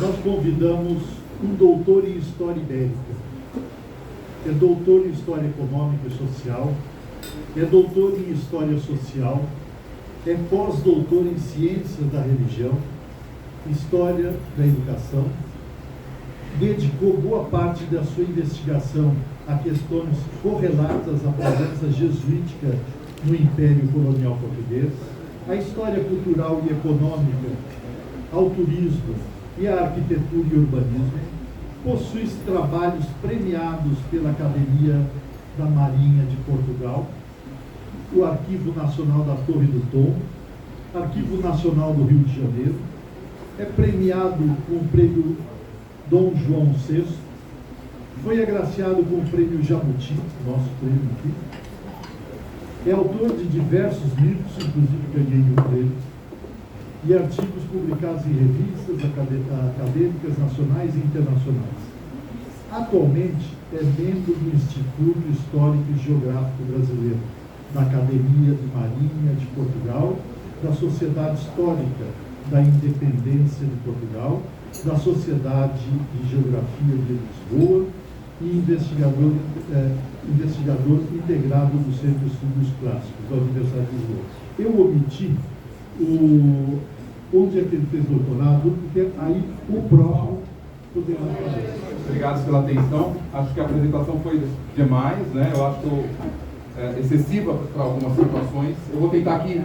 nós convidamos um doutor em História Ibérica. É doutor em História Econômica e Social, é doutor em História Social, é pós-doutor em Ciências da Religião, História da Educação. Dedicou boa parte da sua investigação a questões correlatas à presença jesuítica no Império Colonial Português, à história cultural e econômica, ao turismo e à arquitetura e urbanismo. Possui trabalhos premiados pela Academia da Marinha de Portugal, o Arquivo Nacional da Torre do Tom, Arquivo Nacional do Rio de Janeiro, é premiado com o Prêmio Dom João VI, foi agraciado com o Prêmio Jabuti, nosso prêmio aqui, é autor de diversos livros, inclusive ganhei um deles, e artigos publicados em revistas acadêmicas nacionais e internacionais. Atualmente é membro do Instituto Histórico e Geográfico Brasileiro, da Academia de Marinha de Portugal, da Sociedade Histórica da Independência de Portugal, da Sociedade de Geografia de Lisboa e investigador integrado do Centro de Estudos Clássicos da Universidade de Lisboa. Eu omiti onde é que ele fez doutorado, porque aí o próprio poderá fazer. Obrigado pela atenção. Acho que a apresentação foi demais, né? Eu acho excessiva para algumas situações. Eu vou tentar aqui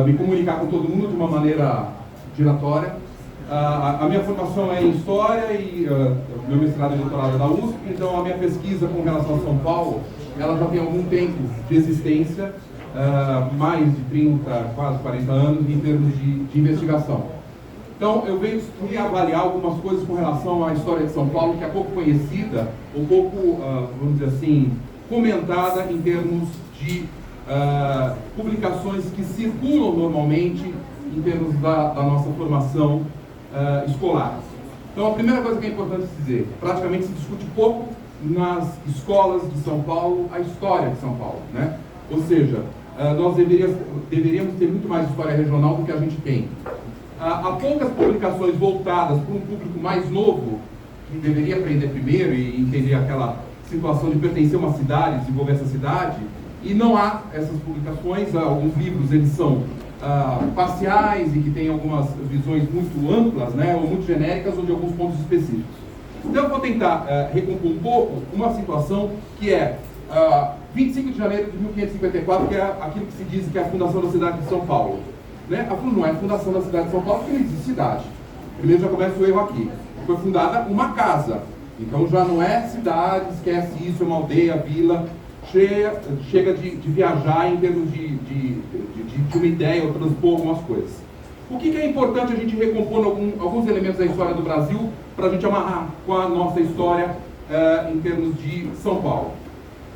me comunicar com todo mundo de uma maneira giratória. A minha formação é em História e meu mestrado e doutorado é da USP, então a minha pesquisa com relação a São Paulo, ela já tem algum tempo de existência, mais de 30, quase 40 anos em termos de investigação. Então eu venho avaliar algumas coisas com relação à história de São Paulo, que é pouco conhecida, ou pouco, vamos dizer assim, comentada em termos de publicações que circulam normalmente em termos da nossa formação escolar. Então a primeira coisa que é importante dizer, praticamente se discute pouco nas escolas de São Paulo a história de São Paulo, né? Ou seja, nós deveríamos ter muito mais história regional do que a gente tem. Há poucas publicações voltadas para um público mais novo, que deveria aprender primeiro e entender aquela situação de pertencer a uma cidade, desenvolver essa cidade, e não há essas publicações. Alguns livros eles são parciais e que têm algumas visões muito amplas, né, ou muito genéricas, ou de alguns pontos específicos. Então eu vou tentar recompor um pouco uma situação que é 25 de janeiro de 1554, que é aquilo que se diz que é a fundação da cidade de São Paulo. Né? Não é a fundação da cidade de São Paulo, porque não existe cidade. Primeiro já começa o erro aqui. Foi fundada uma casa. Então já não é cidade, esquece isso, é uma aldeia, vila. Chega de viajar em termos de uma ideia ou transpor algumas coisas. O que é importante a gente recompor alguns elementos da história do Brasil para a gente amarrar com a nossa história em termos de São Paulo?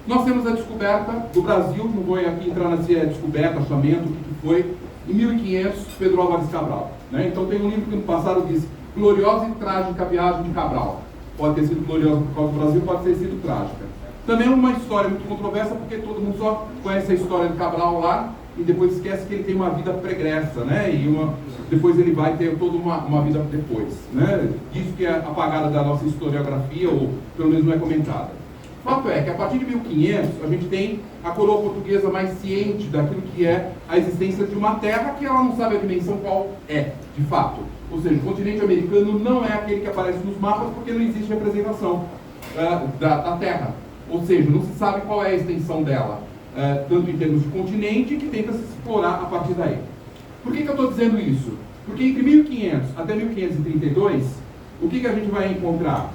Nós temos a descoberta do Brasil, não vou aqui entrar nessa descoberta, achamento, o que foi, em 1500, Pedro Álvares Cabral. Né? Então tem um livro que no passado diz Gloriosa e Trágica Viagem de Cabral. Pode ter sido gloriosa por causa do Brasil, pode ter sido trágica. Também é uma história muito controversa, porque todo mundo só conhece a história de Cabral lá e depois esquece que ele tem uma vida pregressa, né? E depois ele vai ter toda uma vida depois, né? Isso que é apagada da nossa historiografia, ou pelo menos não é comentada. O fato é que a partir de 1500 a gente tem a coroa portuguesa mais ciente daquilo que é a existência de uma terra que ela não sabe a dimensão qual é, de fato. Ou seja, o continente americano não é aquele que aparece nos mapas porque não existe representação da terra. Ou seja, não se sabe qual é a extensão dela, tanto em termos de continente, que tenta se explorar a partir daí. Por que eu estou dizendo isso? Porque entre 1500 até 1532, o que a gente vai encontrar?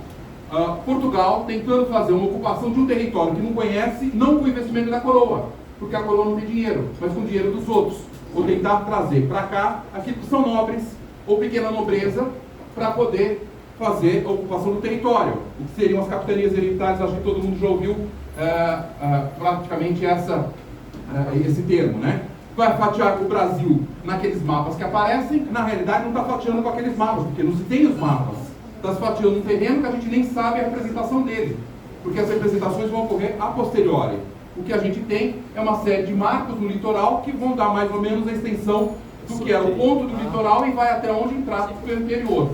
Portugal tentando fazer uma ocupação de um território que não conhece, não com o investimento da coroa, porque a coroa não tem dinheiro, mas com o dinheiro dos outros. Ou tentar trazer para cá aquilo que são nobres ou pequena nobreza para poder fazer a ocupação do território, o que seriam as capitanias hereditárias. Acho que todo mundo já ouviu praticamente esse termo, né? Vai fatiar o Brasil naqueles mapas que aparecem, na realidade não está fatiando com aqueles mapas, porque não se tem os mapas, está se fatiando um terreno que a gente nem sabe a representação dele, porque as representações vão ocorrer a posteriori. O que a gente tem é uma série de marcos no litoral que vão dar mais ou menos a extensão do que era o ponto do litoral e vai até onde entrar pelo interior.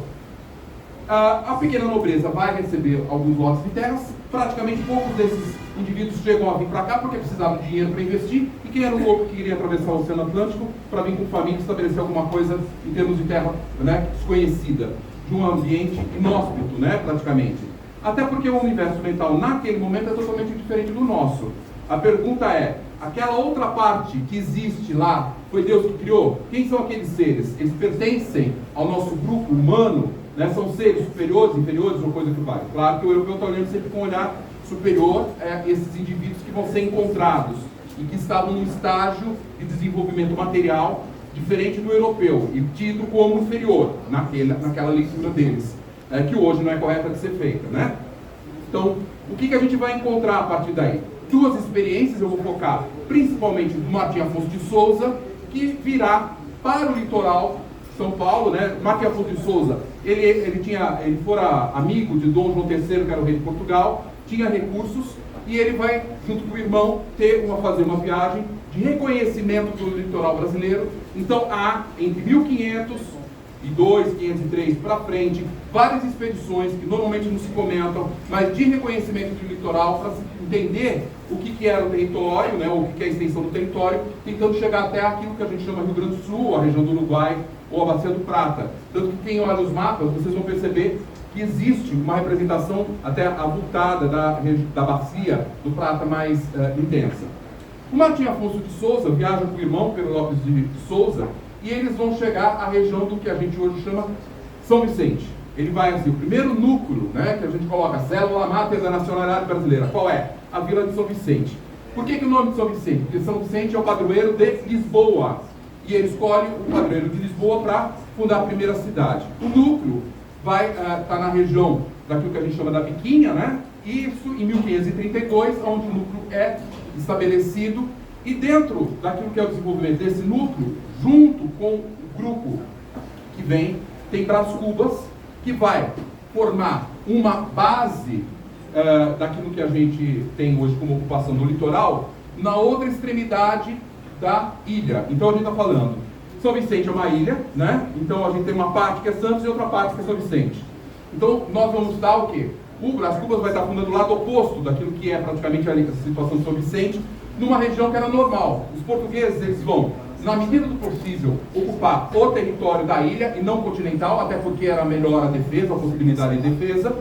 A pequena nobreza vai receber alguns lotes de terras, praticamente poucos desses indivíduos chegam a vir para cá porque precisavam de dinheiro para investir, e quem era o louco que queria atravessar o Oceano Atlântico para vir com família e estabelecer alguma coisa em termos de terra, né, desconhecida, de um ambiente inóspito, né, praticamente. Até porque o universo mental naquele momento é totalmente diferente do nosso. A pergunta é, aquela outra parte que existe lá, foi Deus que criou? Quem são aqueles seres? Eles pertencem ao nosso grupo humano? Né? São seres superiores, inferiores ou coisa que vale? Claro que o europeu está olhando sempre com um olhar superior a esses indivíduos que vão ser encontrados e que estavam num estágio de desenvolvimento material diferente do europeu e tido como inferior naquela leitura deles, que hoje não é correta de ser feita, né? Então, o que a gente vai encontrar a partir daí? Duas experiências eu vou focar, principalmente do Martim Afonso de Souza, que virá para o litoral São Paulo, né? Martim Afonso de Souza, ele fora amigo de Dom João III, que era o rei de Portugal, tinha recursos, e ele vai, junto com o irmão, fazer uma viagem de reconhecimento do litoral brasileiro. Então há, entre 1502, 503 para frente, várias expedições que normalmente não se comentam, mas de reconhecimento do litoral, para se entender o que era o território, né, ou o que é a extensão do território, tentando chegar até aquilo que a gente chama Rio Grande do Sul, a região do Uruguai, ou a Bacia do Prata. Tanto que quem olha os mapas, vocês vão perceber que existe uma representação até avultada da bacia do Prata mais intensa. O Martim Afonso de Souza viaja com o irmão, Pedro Lopes de Souza, e eles vão chegar à região do que a gente hoje chama São Vicente. Ele vai assim, o primeiro núcleo, né, que a gente coloca, célula máter da nacionalidade brasileira, qual é? A Vila de São Vicente. Por que o nome de São Vicente? Porque São Vicente é o padroeiro de Lisboa, e ele escolhe o padroeiro de Lisboa para fundar a primeira cidade. O núcleo vai estar na região daquilo que a gente chama da Biquinha, né? Isso em 1532, onde o núcleo é estabelecido, e dentro daquilo que é o desenvolvimento desse núcleo, junto com o grupo que vem, tem Brás Cubas, que vai formar uma base daquilo que a gente tem hoje como ocupação do litoral, na outra extremidade da ilha. Então a gente está falando, São Vicente é uma ilha, né? Então a gente tem uma parte que é Santos e outra parte que é São Vicente. Então nós vamos dar o quê? O Brás Cubas vai estar fundando o lado oposto daquilo que é praticamente a situação de São Vicente, numa região que era normal. Os portugueses, eles vão, na medida do possível, ocupar o território da ilha e não continental, até porque era melhor a defesa, a possibilidade de defesa.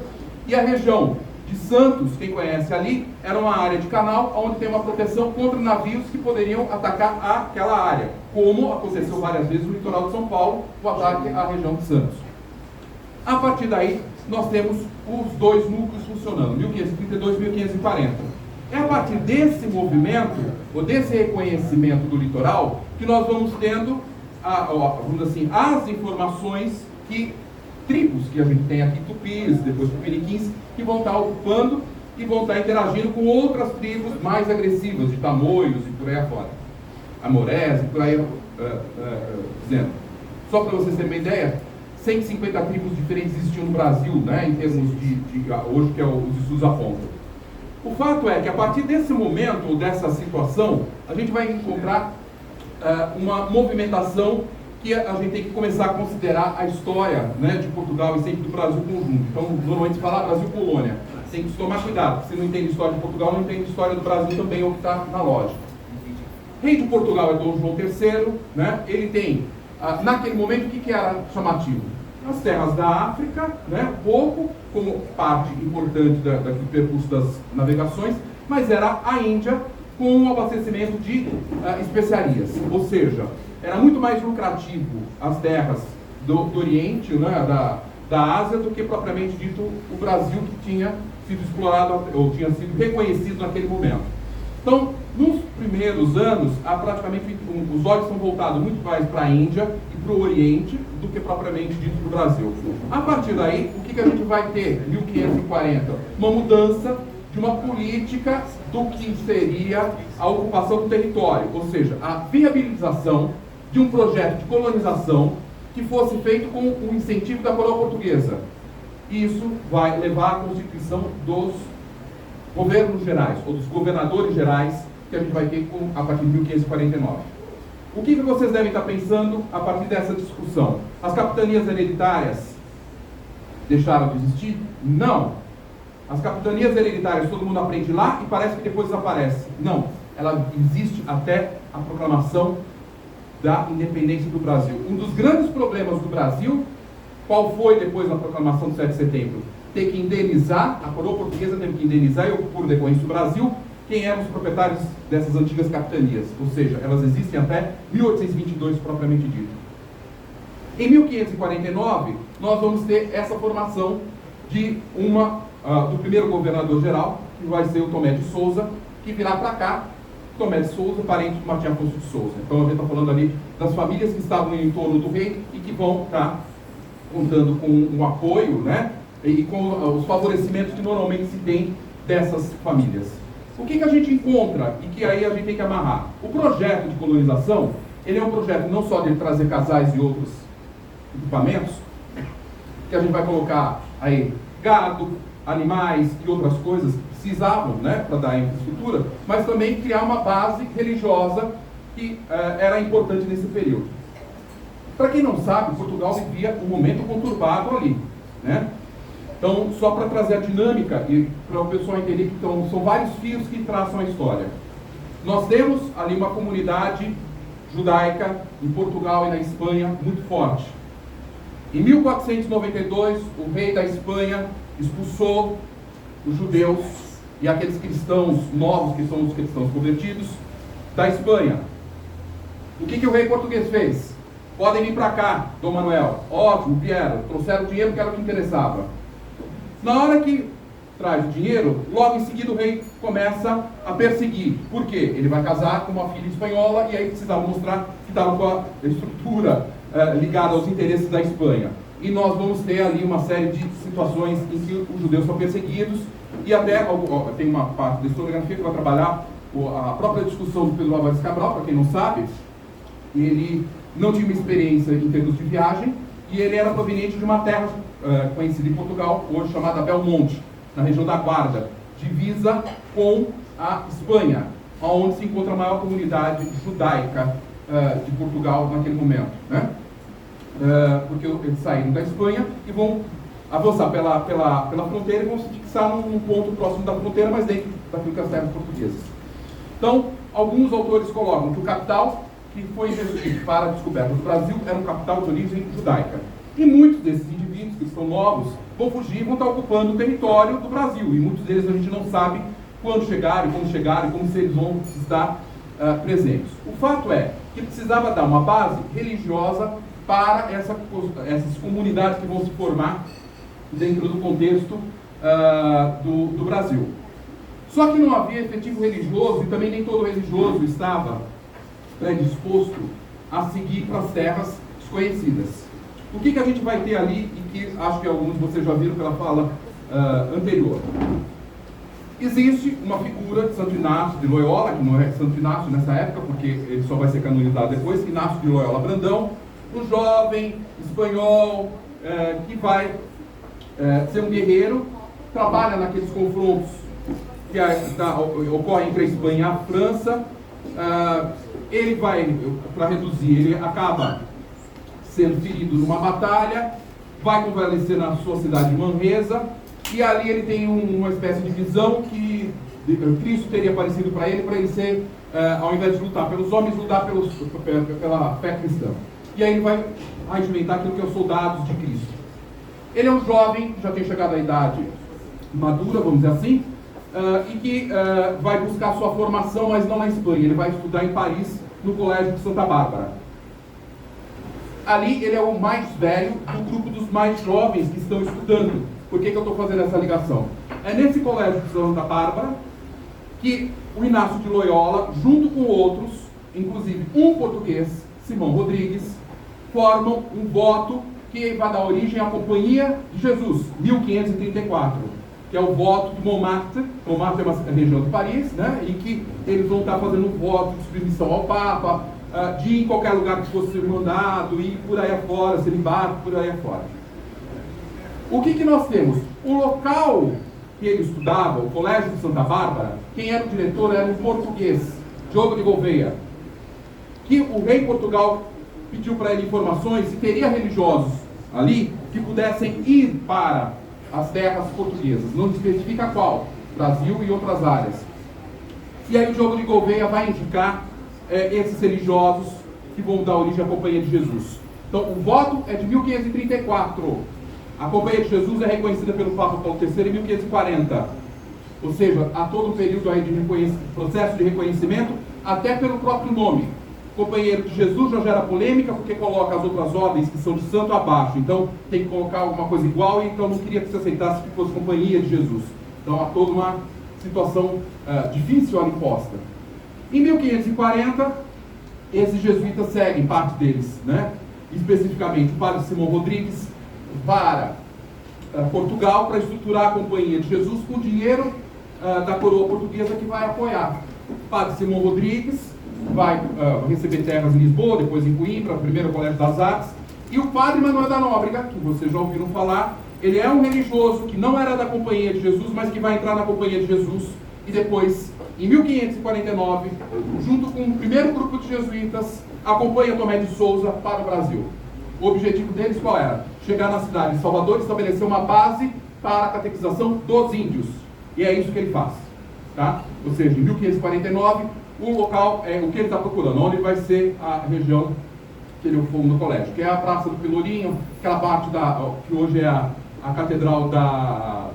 E a região de Santos, quem conhece ali, era uma área de canal onde tem uma proteção contra navios que poderiam atacar aquela área, como aconteceu várias vezes no litoral de São Paulo, o ataque à região de Santos. A partir daí, nós temos os dois núcleos funcionando, 1532 e 1540. É a partir desse movimento, ou desse reconhecimento do litoral, que nós vamos tendo, vamos dizer assim, as informações que tribos que a gente tem aqui, tupis, depois tupiniquins, que vão estar ocupando e vão estar interagindo com outras tribos mais agressivas, de tamoios e por aí afora. Amorés e por aí dizendo. Só para vocês terem uma ideia, 150 tribos diferentes existiam no Brasil, né, em termos de hoje que os estudos apontam. O fato é que a partir desse momento, ou dessa situação, a gente vai encontrar uma movimentação que a gente tem que começar a considerar a história, né, de Portugal e sempre do Brasil conjunto. Então, normalmente se fala Brasil-Colônia. Tem que tomar cuidado, porque se não entende história de Portugal, não entende história do Brasil também, é o que está na lógica. Rei de Portugal é Dom João III, né? Ele tem, naquele momento, o que era chamativo? As terras da África, né? Pouco, como parte importante do percurso das navegações, mas era a Índia com o abastecimento de especiarias, ou seja, era muito mais lucrativo as terras do Oriente, né, da Ásia, do que propriamente dito o Brasil, que tinha sido explorado ou tinha sido reconhecido naquele momento. Então, nos primeiros anos, praticamente os olhos são voltados muito mais para a Índia e para o Oriente do que propriamente dito para o Brasil. A partir daí, o que a gente vai ter em 1540? Uma mudança de uma política do que seria a ocupação do território, ou seja, a viabilização de um projeto de colonização que fosse feito com o incentivo da coroa portuguesa. Isso vai levar à constituição dos governos gerais, ou dos governadores gerais, que a gente vai ter a partir de 1549. O que vocês devem estar pensando a partir dessa discussão? As capitanias hereditárias deixaram de existir? Não. As capitanias hereditárias todo mundo aprende lá e parece que depois desaparece. Não. Ela existe até a proclamação da independência do Brasil. Um dos grandes problemas do Brasil, qual foi depois da proclamação do 7 de setembro? Ter que indenizar, a coroa portuguesa teve que indenizar, e por decorrência do Brasil, quem eram os proprietários dessas antigas capitanias. Ou seja, elas existem até 1822, propriamente dito. Em 1549, nós vamos ter essa formação de do primeiro governador-geral, que vai ser o Tomé de Souza, que virá para cá, Tomé de Souza, parente do Martim Afonso de Souza. Então a gente está falando ali das famílias que estavam em torno do rei e que vão estar contando com um apoio, né? E com os favorecimentos que normalmente se tem dessas famílias. O que a gente encontra e que aí a gente tem que amarrar? O projeto de colonização, ele é um projeto não só de trazer casais e outros equipamentos, que a gente vai colocar aí gado, animais e outras coisas que precisavam, né, para dar infraestrutura, mas também criar uma base religiosa que era importante nesse período. Para quem não sabe, Portugal vivia um momento conturbado ali, né? Então, só para trazer a dinâmica e para o pessoal entender que são vários fios que traçam a história. Nós temos ali uma comunidade judaica em Portugal e na Espanha muito forte. Em 1492, o rei da Espanha expulsou os judeus e aqueles cristãos novos, que são os cristãos convertidos, da Espanha. O que o rei português fez? Podem vir para cá, Dom Manuel. Ótimo, vieram, trouxeram dinheiro que era o que interessava. Na hora que traz o dinheiro, logo em seguida o rei começa a perseguir. Por quê? Ele vai casar com uma filha espanhola e aí precisava mostrar que estava com a estrutura ligada aos interesses da Espanha. E nós vamos ter ali uma série de situações em que os judeus são perseguidos e até tem uma parte da historiografia que vai trabalhar a própria discussão do Pedro Álvares Cabral, para quem não sabe. Ele não tinha uma experiência em termos de viagem e ele era proveniente de uma terra conhecida em Portugal, hoje chamada Belmonte, na região da Guarda, divisa com a Espanha, onde se encontra a maior comunidade judaica de Portugal naquele momento, né? Porque eles saíram da Espanha e vão avançar pela fronteira e vão se fixar num ponto próximo da fronteira, mas dentro daquilo que as terras portuguesas. Então, alguns autores colocam que o capital que foi investido para a descoberta do Brasil era um capital de origem judaica. E muitos desses indivíduos que estão novos vão fugir e vão estar ocupando o território do Brasil. E muitos deles a gente não sabe quando chegaram, e como se eles vão estar presentes. O fato é que precisava dar uma base religiosa para essas comunidades que vão se formar dentro do contexto do Brasil. Só que não havia efetivo religioso e também nem todo religioso estava predisposto a seguir para as terras desconhecidas. O que a gente vai ter ali e que acho que alguns de vocês já viram pela fala anterior? Existe uma figura de Santo Inácio de Loyola, que não é Santo Inácio nessa época, porque ele só vai ser canonizado depois, Inácio de Loyola Brandão, um jovem espanhol que vai ser um guerreiro, trabalha naqueles confrontos que ocorrem entre a Espanha e a França. Ele vai, para reduzir, ele acaba sendo ferido numa batalha, vai convalescer na sua cidade de Manresa, e ali ele tem uma espécie de visão que Cristo teria aparecido para ele ser, ao invés de lutar pelos homens, lutar pela fé cristã. E aí ele vai regimentar aquilo que é os soldados de Cristo. Ele é um jovem que já tem chegado à idade madura, vamos dizer assim, e que vai buscar sua formação, mas não na Espanha. Ele vai estudar em Paris, no Colégio de Santa Bárbara. Ali ele é o mais velho do grupo dos mais jovens que estão estudando. Por que eu estou fazendo essa ligação? É nesse Colégio de Santa Bárbara que o Inácio de Loyola, junto com outros, inclusive um português, Simão Rodrigues, formam um voto que vai dar origem à Companhia de Jesus, 1534, que é o voto de Montmartre. Montmartre é uma região de Paris, né, em que eles vão estar fazendo um voto de submissão ao Papa, de ir em qualquer lugar que fosse mandado, e por aí afora, celibato, por aí afora. O que nós temos? O local que ele estudava, o Colégio de Santa Bárbara, quem era o diretor era um português, Diogo de Gouveia, que o rei Portugal pediu para ele informações se teria religiosos ali que pudessem ir para as terras portuguesas. Não especifica qual, Brasil e outras áreas. E aí o Diogo de Gouveia vai indicar esses religiosos que vão dar origem à Companhia de Jesus. Então, o voto é de 1534. A Companhia de Jesus é reconhecida pelo Papa Paulo III em 1540. Ou seja, há todo um período aí de processo de reconhecimento, até pelo próprio nome. Companheiro de Jesus já gera polêmica, porque coloca as outras ordens que são de santo abaixo. Então, tem que colocar alguma coisa igual, e então não queria que se aceitasse que fosse Companhia de Jesus. Então, há toda uma situação difícil ali posta. Em 1540, esses jesuítas seguem, parte deles, né? Especificamente o padre Simão Rodrigues, para Portugal para estruturar a Companhia de Jesus com o dinheiro da coroa portuguesa que vai apoiar. O padre Simão Rodrigues vai receber terras em Lisboa, depois em Coimbra, primeiro Colégio das Artes, e o padre Manuel da Nóbrega, que vocês já ouviram falar, ele é um religioso que não era da Companhia de Jesus, mas que vai entrar na Companhia de Jesus, e depois, em 1549, junto com o primeiro grupo de jesuítas, acompanha Tomé de Souza para o Brasil. O objetivo deles qual era? Chegar na cidade de Salvador e estabelecer uma base para a catequização dos índios. E é isso que ele faz. Tá? Ou seja, em 1549, o local é o que ele está procurando, onde vai ser a região que ele funda no colégio, que é a Praça do Pelourinho, aquela parte que hoje é a Catedral da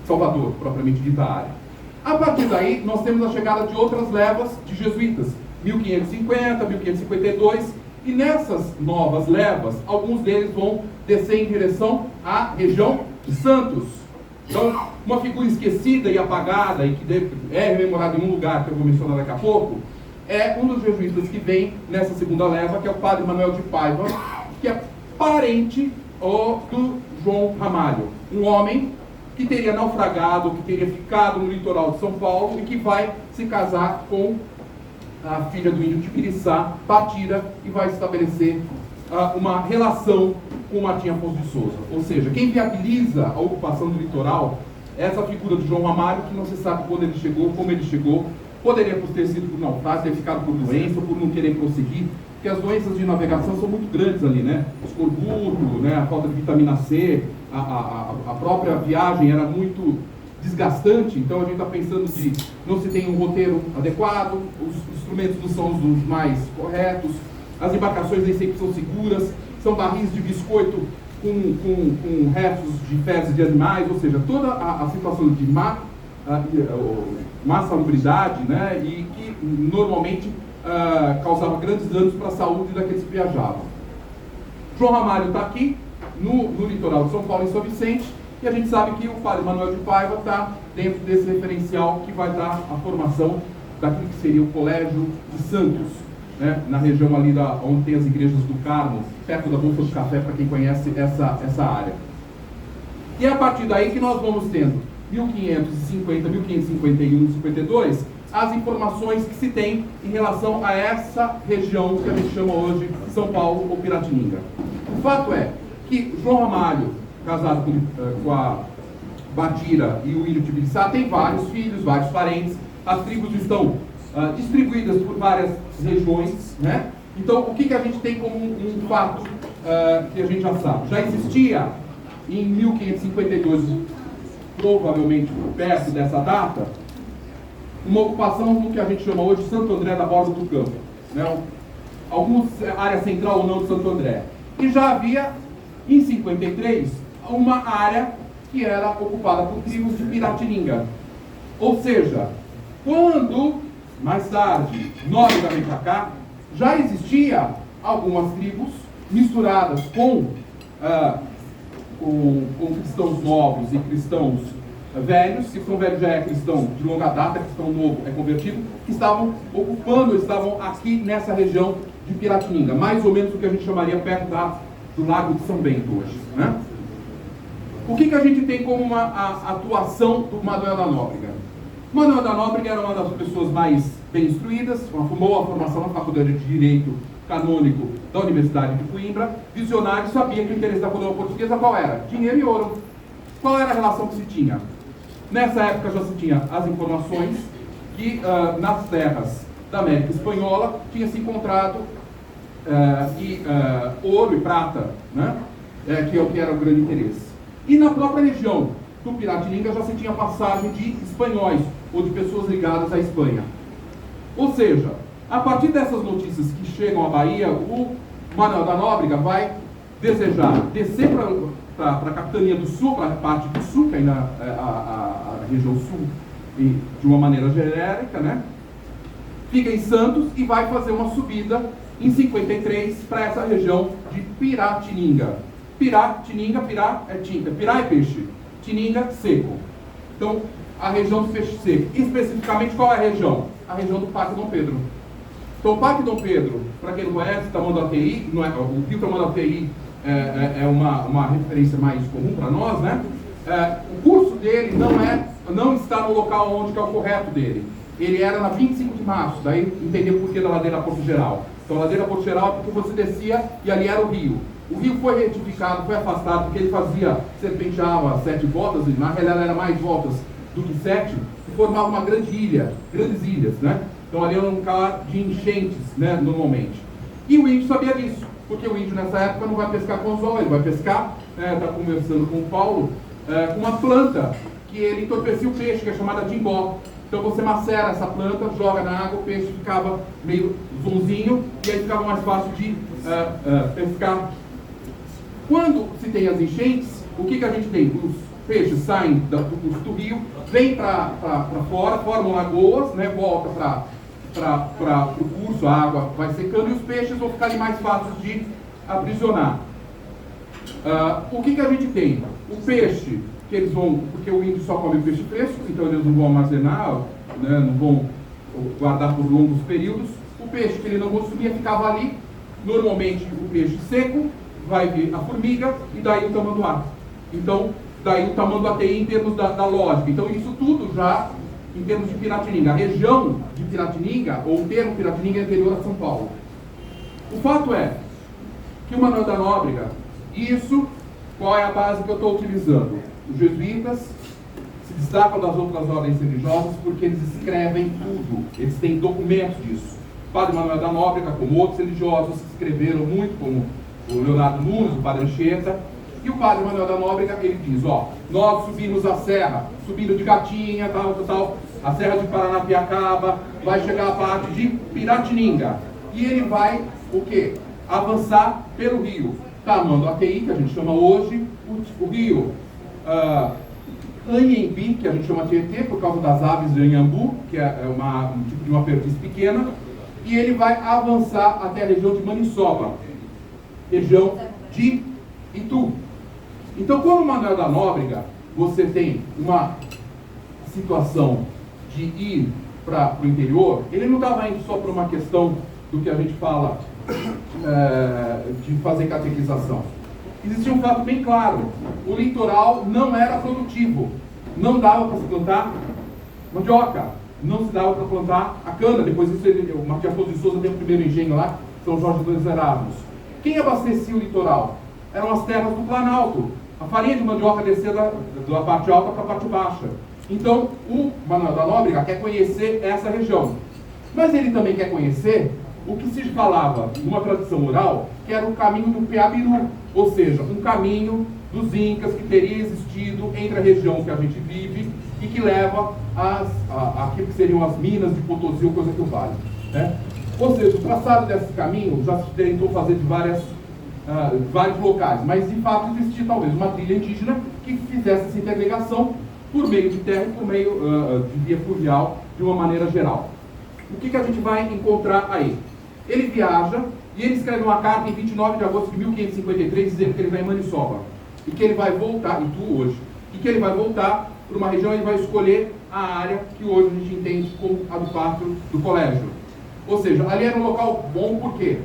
Salvador, propriamente dita área. A partir daí, nós temos a chegada de outras levas de jesuítas, 1550, 1552, e nessas novas levas, alguns deles vão descer em direção à região de Santos. Então, uma figura esquecida e apagada, e que é rememorada em um lugar que eu vou mencionar daqui a pouco, é um dos jesuítas que vem nessa segunda leva, que é o padre Manuel de Paiva, que é parente do João Ramalho, um homem que teria naufragado, que teria ficado no litoral de São Paulo e que vai se casar com a filha do índio de Piriçá, Patira, e vai estabelecer uma relação com Martim Afonso de Souza. Ou seja, quem viabiliza a ocupação do litoral é essa figura do João Ramalho, que não se sabe quando ele chegou, como ele chegou. Poderia ter sido por naufrágio, ter ficado por doença, por não querer prosseguir, porque as doenças de navegação são muito grandes ali, né? O escorbuto, né? A falta de vitamina C, a própria viagem era muito desgastante, então a gente está pensando de não se tem um roteiro adequado, os instrumentos não são os mais corretos, as embarcações nem sempre são seguras, são barris de biscoito com restos de fezes de animais, ou seja, toda a situação de má salubridade, né, e que normalmente causava grandes danos para a saúde daqueles que viajavam. João Ramalho está aqui no litoral de São Paulo, em São Vicente, e a gente sabe que o padre Manuel de Paiva está dentro desse referencial que vai dar a formação daquilo que seria o Colégio de Santos, né, na região ali onde tem as igrejas do Carmo, perto da Bolsa do Café, para quem conhece essa área. E é a partir daí que nós vamos tendo, 1550, 1551, 52, as informações que se tem em relação a essa região que a gente chama hoje São Paulo ou Piratininga. O fato é que João Ramalho, casado com a Batira e o Índio de Piriçá, tem vários filhos, vários parentes, as tribos estão distribuídas por várias regiões, né? Então, o que a gente tem como um fato que a gente já sabe? Já existia em 1552, provavelmente perto dessa data, uma ocupação do que a gente chama hoje de Santo André da Borda do Campo, né? Alguns área central ou não de Santo André. E já havia, em 53, uma área que era ocupada por tribos de Piratininga. Ou seja, quando, mais tarde, Nóbrega vem para cá, já existia algumas tribos misturadas com cristãos novos e cristãos velhos. Cristão velho já é cristão de longa data, cristão novo é convertido, que estavam aqui nessa região de Piratininga, mais ou menos o que a gente chamaria perto do Lago de São Bento hoje, né? O que a gente tem como uma atuação do Manuel da Nóbrega? Manuel da Nóbrega era uma das pessoas mais bem instruídas, uma boa formação na Faculdade de Direito Canônico da Universidade de Coimbra, visionário, sabia que o interesse da coroa portuguesa qual era? Dinheiro e ouro. Qual era a relação que se tinha? Nessa época já se tinha as informações que nas terras da América Espanhola tinha se encontrado ouro e prata, né? que é o que era o grande interesse. E na própria região do Piratininga já se tinha passagem de espanhóis, ou de pessoas ligadas à Espanha. Ou seja, a partir dessas notícias que chegam à Bahia, o Manuel da Nóbrega vai desejar descer para a capitania do sul, para a parte do sul, que ainda a região sul, e de uma maneira genérica, né? Fica em Santos e vai fazer uma subida em 53 para essa região de Piratininga. Piratininga, pirá é tinta, pirá é peixe, tininga, seco. Então, a região do peixe seco. Especificamente, qual é a região? A região do Parque Dom Pedro. Então, o Parque Dom Pedro, para quem não conhece, Tamanduateí, não é, o rio Tamanduateí é uma referência mais comum para nós, né? O curso dele não está no local onde que é o correto dele. Ele era na 25 de março, daí entender por que da ladeira Porto Geral. Então, a ladeira Porto Geral é porque você descia e ali era o rio. O rio foi retificado, foi afastado, porque ele serpenteava 7 voltas, e na realidade era mais voltas do que 7, e formava uma grande ilha, grandes ilhas, né? Então ali era um lugar de enchentes, né, normalmente. E o índio sabia disso, porque o índio nessa época não vai pescar com anzol, ele vai pescar, está conversando com o Paulo, com uma planta que ele entorpecia o peixe, que é chamada timbó. Então você macera essa planta, joga na água, o peixe ficava meio zonzinho, e aí ficava mais fácil de pescar. Quando se tem as enchentes, o que a gente tem? Os peixes saem do curso do rio, vêm para fora, formam lagoas, né, volta para o curso, a água vai secando e os peixes vão ficar ali mais fáceis de aprisionar. O que a gente tem? O peixe, que eles vão, porque o índio só come peixe fresco, então eles não vão armazenar, né, não vão guardar por longos períodos. O peixe que ele não consumia ficava ali, normalmente o peixe seco, vai vir a formiga e daí o tamanduá. Então, daí o tamanduateí em termos da lógica. Então, isso tudo já em termos de Piratininga. A região de Piratininga, ou o termo Piratininga, é anterior a São Paulo. O fato é que o Manuel da Nóbrega, isso, qual é a base que eu estou utilizando? Os jesuítas se destacam das outras ordens religiosas porque eles escrevem tudo. Eles têm documentos disso. O Padre Manuel da Nóbrega, como outros religiosos, escreveram muito, como o Leonardo Nunes, o Padre Anchieta, e o Padre Manuel da Nóbrega, ele diz, nós subimos a serra, subindo de Gatinha, tal, a serra de Paranapiacaba, vai chegar a parte de Piratininga, e ele vai, o quê? Avançar pelo rio Tamanduateí, que a gente chama hoje, o rio Anhembi, que a gente chama Tietê, por causa das aves de Anhambu, que é um tipo de uma perdiz pequena, e ele vai avançar até a região de Maniçoba, região de Itu. Então, como Manuel da Nóbrega, você tem uma situação de ir para o interior, ele não estava indo só por uma questão do que a gente fala de fazer catequização. Existia um fato bem claro: o litoral não era produtivo, não dava para se plantar mandioca, não se dava para plantar a cana. Depois disso, o Matias Afonso de Souza tem o primeiro engenho lá, São Jorge dos Erasmos. Quem abastecia o litoral? Eram as terras do Planalto. A farinha de mandioca descia da parte alta para a parte baixa. Então, o Manuel da Nóbrega quer conhecer essa região. Mas ele também quer conhecer o que se falava numa tradição oral, que era o caminho do Peabiru, ou seja, um caminho dos Incas que teria existido entre a região que a gente vive e que leva aquilo que seriam as minas de Potosí ou coisa que o vale, né? Ou seja, o traçado desse caminho já se tentou fazer de vários locais, mas de fato existia talvez uma trilha indígena que fizesse essa interligação por meio de terra e por meio de via fluvial de uma maneira geral. O que a gente vai encontrar aí? Ele viaja e ele escreve uma carta em 29 de agosto de 1553 dizendo que ele vai em Maniçoba e que ele vai voltar, em Tu hoje, e que ele vai voltar para uma região e ele vai escolher a área que hoje a gente entende como a do pátio do colégio. Ou seja, ali era um local bom porque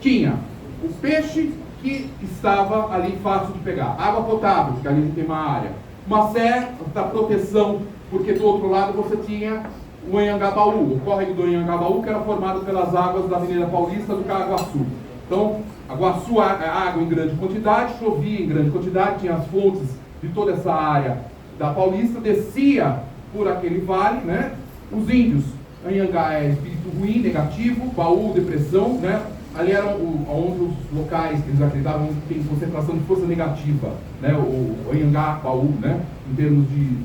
tinha o peixe que estava ali fácil de pegar, água potável, porque ali a gente tem uma área, uma certa proteção, porque do outro lado você tinha o Anhangabaú, o córrego do Anhangabaú, que era formado pelas águas da Avenida Paulista do Caaguaçu. Então, Aguaçu é água em grande quantidade, chovia em grande quantidade, tinha as fontes de toda essa área da Paulista, descia por aquele vale, né? Os índios, Anhangá é espírito ruim, negativo, Baú, depressão, né? ali eram onde os locais que eles acreditavam que tem concentração de força negativa, né? O Anhangabaú, né? Em termos de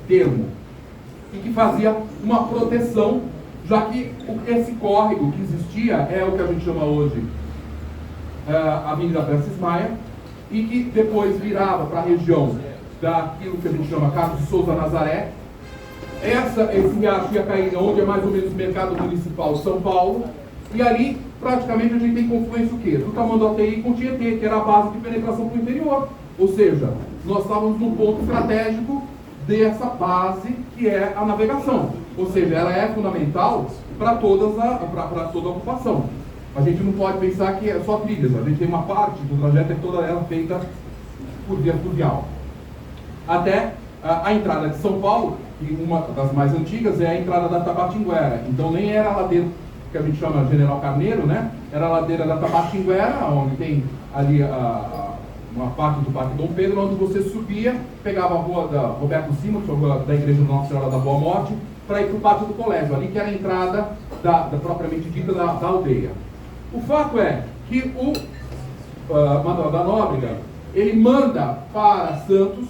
termo, e que fazia uma proteção, já que esse córrego que existia é o que a gente chama hoje a Avenida Prestes Maia, e que depois virava para a região daquilo que a gente chama Carlos de Souza Nazaré. Esse riacho ia cair onde é mais ou menos o mercado municipal de São Paulo, e ali praticamente a gente tem confluência o quê? Do Tamanduateí com o Tietê, que era a base de penetração para o interior. Ou seja, nós estávamos num ponto estratégico dessa base que é a navegação. Ou seja, ela é fundamental para toda a ocupação. A gente não pode pensar que é só trilhas, a gente tem uma parte do trajeto é toda ela feita por via fluvial. Até a entrada de São Paulo, que uma das mais antigas é a entrada da Tabatinguera. Então nem era a ladeira que a gente chama General Carneiro, né? Era a ladeira da Tabatinguera, onde tem ali uma parte do Parque Dom Pedro, onde você subia, pegava a rua da Roberto Simons, a rua da Igreja de Nossa Senhora da Boa Morte, para ir para o pátio do colégio, ali que era a entrada propriamente dita da aldeia. O fato é que o Manuel da Nóbrega, ele manda para Santos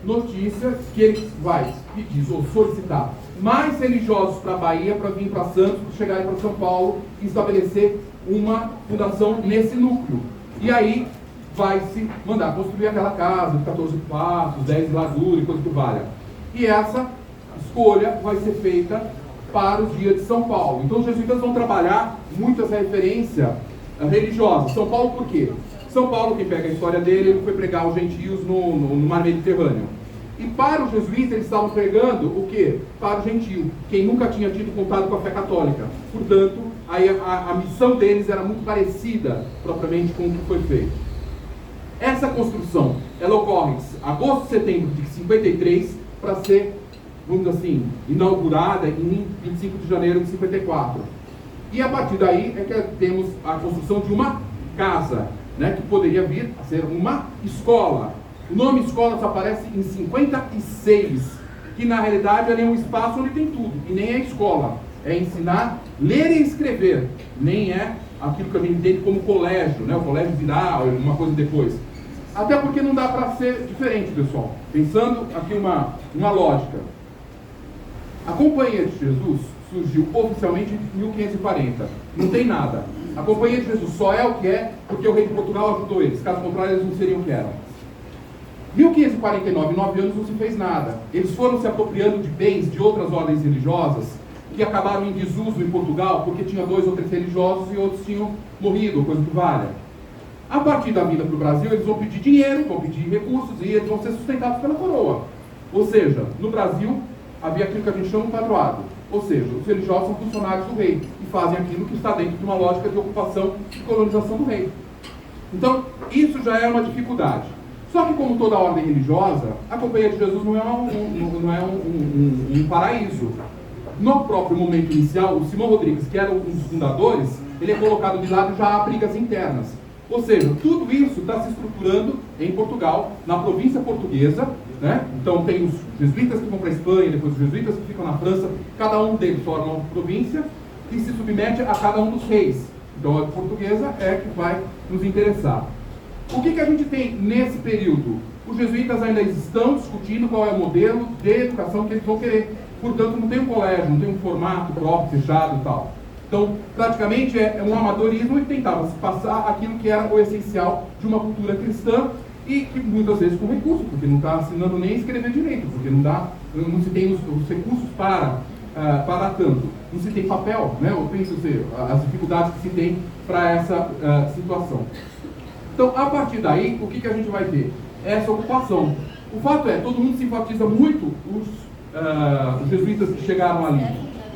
notícias que ele vai pedir ou solicitar mais religiosos para a Bahia, para vir para Santos, para chegarem para São Paulo e estabelecer uma fundação nesse núcleo. E aí vai se mandar construir aquela casa de 14 quartos, 10 de largura e coisa que valha. E essa escolha vai ser feita para os dias de São Paulo. Então os jesuítas vão trabalhar muito essa referência religiosa. São Paulo por quê? São Paulo, quem pega a história dele, ele foi pregar os gentios no mar Mediterrâneo. E para os jesuítas eles estavam pregando o quê? Para o gentio, quem nunca tinha tido contato com a fé católica. Portanto, aí a missão deles era muito parecida propriamente com o que foi feito. Essa construção, ela ocorre em agosto, setembro de 53, para ser, vamos dizer assim, inaugurada em 25 de janeiro de 54. E a partir daí é que temos a construção de uma casa, né, que poderia vir a ser uma escola. O nome escola só aparece em 56, que na realidade é um espaço onde tem tudo, e nem é escola, é ensinar ler e escrever, nem é aquilo que a gente entende como colégio, né? O colégio virá alguma coisa depois. Até porque não dá para ser diferente, pessoal. Pensando aqui uma lógica. A Companhia de Jesus surgiu oficialmente em 1540. Não tem nada. A Companhia de Jesus só é o que é porque o rei de Portugal ajudou eles. Caso contrário, eles não seriam o que eram. 1549, 9 anos, não se fez nada. Eles foram se apropriando de bens de outras ordens religiosas que acabaram em desuso em Portugal porque tinha 2 ou 3 religiosos e outros tinham morrido, coisa que valha. A partir da vinda para o Brasil, eles vão pedir dinheiro, vão pedir recursos e eles vão ser sustentados pela coroa. Ou seja, no Brasil havia aquilo que a gente chama de padroado. Ou seja, os religiosos são funcionários do rei e fazem aquilo que está dentro de uma lógica de ocupação e colonização do rei. Então, isso já é uma dificuldade. Só que, como toda ordem religiosa, a Companhia de Jesus não é um paraíso. No próprio momento inicial, o Simão Rodrigues, que era um dos fundadores, ele é colocado de lado e já há brigas internas. Ou seja, tudo isso está se estruturando em Portugal, na província portuguesa, né? Então tem os jesuítas que vão para a Espanha, depois os jesuítas que ficam na França, cada um deles forma uma província que se submete a cada um dos reis. Então a portuguesa é que vai nos interessar. O que a gente tem nesse período? Os jesuítas ainda estão discutindo qual é o modelo de educação que eles vão querer. Portanto, não tem um colégio, não tem um formato próprio, fechado e tal. Então, praticamente é um amadorismo e tentava se passar aquilo que era o essencial de uma cultura cristã e que muitas vezes com recurso, porque não está ensinando nem a escrever direito, porque não se tem os recursos para tanto. Não se tem papel, né? Eu penso as dificuldades que se tem para essa situação. Então, a partir daí, o que a gente vai ter? Essa ocupação. O fato é, todo mundo simpatiza muito os jesuítas que chegaram ali.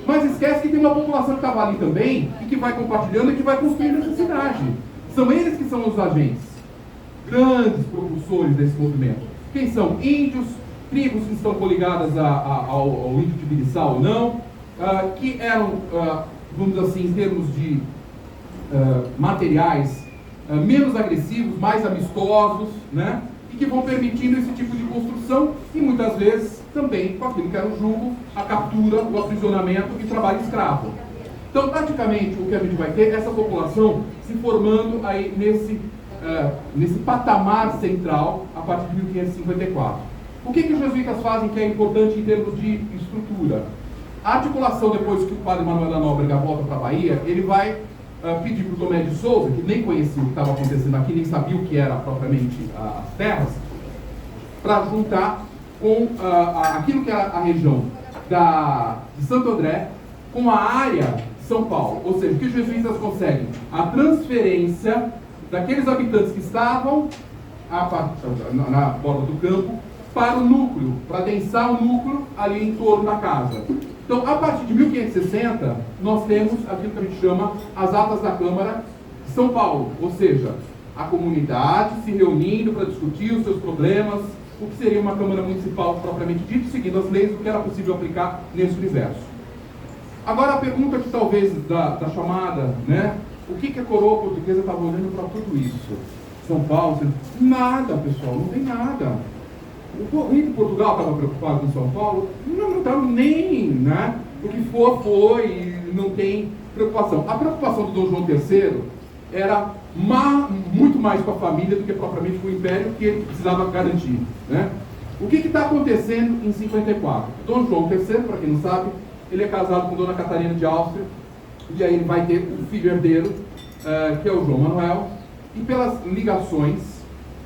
Mas esquece que tem uma população que estava ali também e que vai compartilhando e que vai construindo essa cidade. São eles que são os agentes, grandes propulsores desse movimento. Quem são? Índios, tribos que estão coligadas ao índio de Biriçá ou não, que eram, vamos dizer assim, em termos de materiais, menos agressivos, mais amistosos, né? E que vão permitindo esse tipo de construção e muitas vezes também com aquilo que era o jugo, a captura, o aprisionamento e trabalho escravo. Então, praticamente, o que a gente vai ter é essa população se formando aí nesse patamar central a partir de 1554. O que os jesuítas fazem que é importante em termos de estrutura? A articulação, depois que o padre Manuel da Nóbrega volta para a Bahia, ele vai pedir para o Tomé de Souza, que nem conhecia o que estava acontecendo aqui, nem sabia o que era propriamente as terras, para juntar com aquilo que era a região de Santo André com a área de São Paulo. Ou seja, o que os jesuítas conseguem? A transferência daqueles habitantes que estavam na borda do campo para o núcleo, para adensar o núcleo ali em torno da casa. Então, a partir de 1560, nós temos aquilo que a gente chama as atas da Câmara de São Paulo, ou seja, a comunidade se reunindo para discutir os seus problemas, o que seria uma Câmara Municipal propriamente dito, seguindo as leis do que era possível aplicar nesse universo. Agora, a pergunta que talvez da chamada, né? O que a coroa portuguesa estava olhando para tudo isso? São Paulo? Nada, pessoal, não tem nada. O rei de Portugal estava preocupado com São Paulo? Não estava nem, né? O que foi, não tem preocupação. A preocupação do Dom João III era muito mais com a família do que propriamente com o império que ele precisava garantir, né? O que está acontecendo em 54? Dom João III, para quem não sabe, ele é casado com Dona Catarina de Áustria, e aí ele vai ter um filho herdeiro, que é o João Manuel, e pelas ligações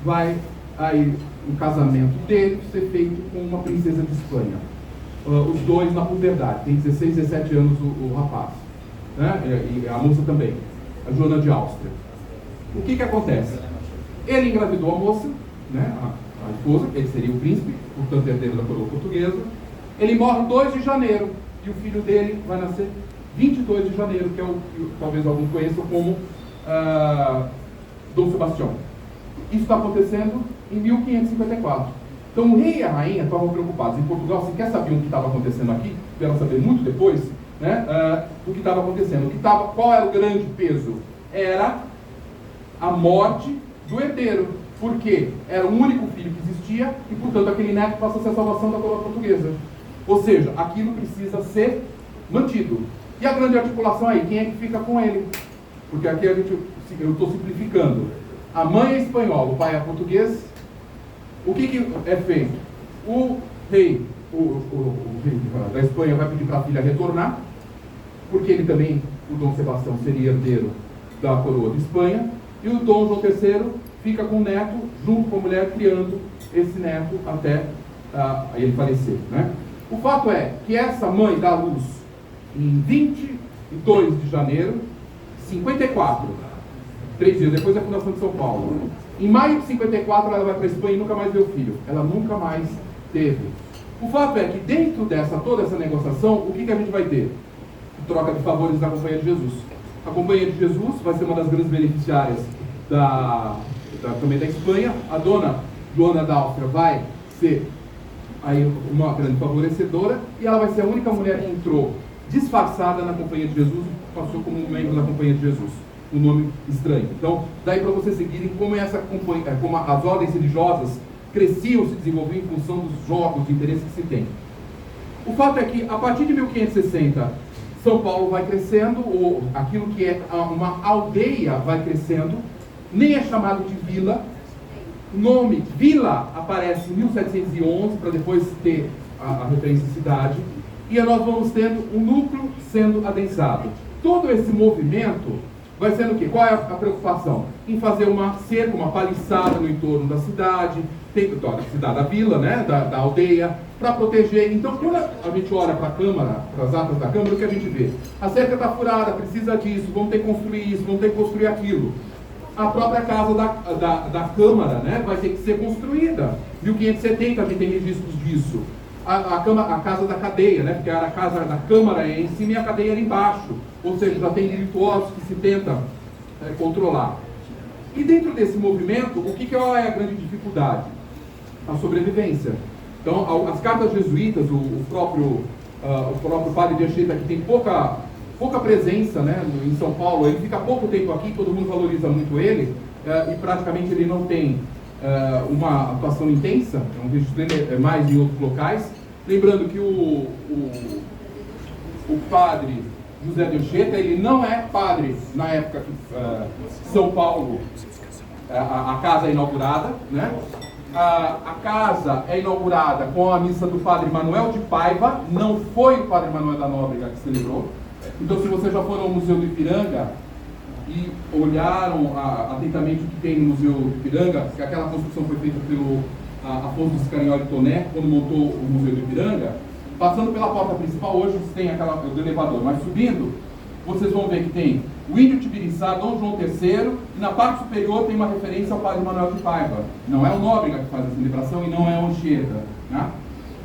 vai aí o casamento dele ser feito com uma princesa de Espanha. Os dois na puberdade, tem 16, 17 anos o rapaz, né? E a moça também, a Joana de Áustria. O que acontece? Ele engravidou a moça, né? A esposa, ele seria o príncipe, portanto herdeiro da coroa portuguesa. Ele morre 2 de janeiro, e o filho dele vai nascer 22 de janeiro, que é o que talvez alguns conheçam como Dom Sebastião. Isso está acontecendo em 1554. Então o rei e a rainha estavam preocupados. Em Portugal, se quer saber o que estava acontecendo aqui, vieram saber muito depois, né, o que estava acontecendo. Qual era o grande peso? Era a morte do herdeiro. Porque era o único filho que existia e, portanto, aquele neto passa a ser a salvação da coroa portuguesa. Ou seja, aquilo precisa ser mantido. E a grande articulação aí, quem é que fica com ele? Porque aqui eu estou simplificando. A mãe é espanhola, o pai é português. O que é feito? O rei da Espanha vai pedir para a filha retornar, porque ele também, o Dom Sebastião, seria herdeiro da coroa de Espanha, e o Dom João III fica com o neto, junto com a mulher, criando esse neto até ele falecer, né? O fato é que essa mãe dá luz em 22 de janeiro de 54, 3 dias depois da fundação de São Paulo. Em maio de 54 ela vai para a Espanha e nunca mais vê o filho. Ela nunca mais teve. O fato é que dentro toda essa negociação, o que a gente vai ter? Troca de favores da Companhia de Jesus. A Companhia de Jesus vai ser uma das grandes beneficiárias também da Espanha. A dona Joana da Áustria vai ser aí uma grande favorecedora, e ela vai ser a única mulher que entrou disfarçada na Companhia de Jesus, passou como um membro da Companhia de Jesus. Um nome estranho. Então, daí para vocês seguirem como como as ordens religiosas cresciam, se desenvolviam em função dos jogos de interesse que se tem. O fato é que, a partir de 1560, São Paulo vai crescendo, ou aquilo que é uma aldeia vai crescendo, nem é chamado de vila. O nome vila aparece em 1711, para depois ter a referência de cidade, e nós vamos tendo um núcleo sendo adensado. Todo esse movimento vai sendo o quê? Qual é a preocupação? Em fazer uma cerca, uma paliçada no entorno da cidade, da vila, né? da aldeia, para proteger. Então, quando a gente olha para a Câmara, para as atas da Câmara, o que a gente vê? A cerca está furada, precisa disso, vamos ter que construir isso, vamos ter que construir aquilo. A própria casa da Câmara, né, vai ter que ser construída. 1570 a gente tem registros disso. A casa da cadeia, né, porque a casa da Câmara é em cima e a cadeia era embaixo. Ou seja, já tem rituais que se tenta controlar. E dentro desse movimento, o que é a grande dificuldade? A sobrevivência. Então, as cartas jesuítas, o próprio padre de Anchieta, que tem pouca presença, né, em São Paulo, ele fica pouco tempo aqui, todo mundo valoriza muito ele, e praticamente ele não tem uma atuação intensa, é um registro dele mais em outros locais. Lembrando que o padre José de Anchieta, ele não é padre na época que São Paulo, a casa é inaugurada, né? A casa é inaugurada com a missa do padre Manuel de Paiva, não foi o padre Manuel da Nóbrega que celebrou. Então, se vocês já foram ao Museu do Ipiranga e olharam atentamente o que tem no Museu do Ipiranga, que aquela construção foi feita pelo Afonso Scagnoli Toné, quando montou o Museu do Ipiranga, passando pela porta principal, hoje tem o elevador, mas subindo, vocês vão ver que tem o Índio Tibiriçá, Dom João III, e na parte superior tem uma referência ao padre Manuel de Paiva. Não é o Nóbrega que faz a celebração e não é o Anchieta, né?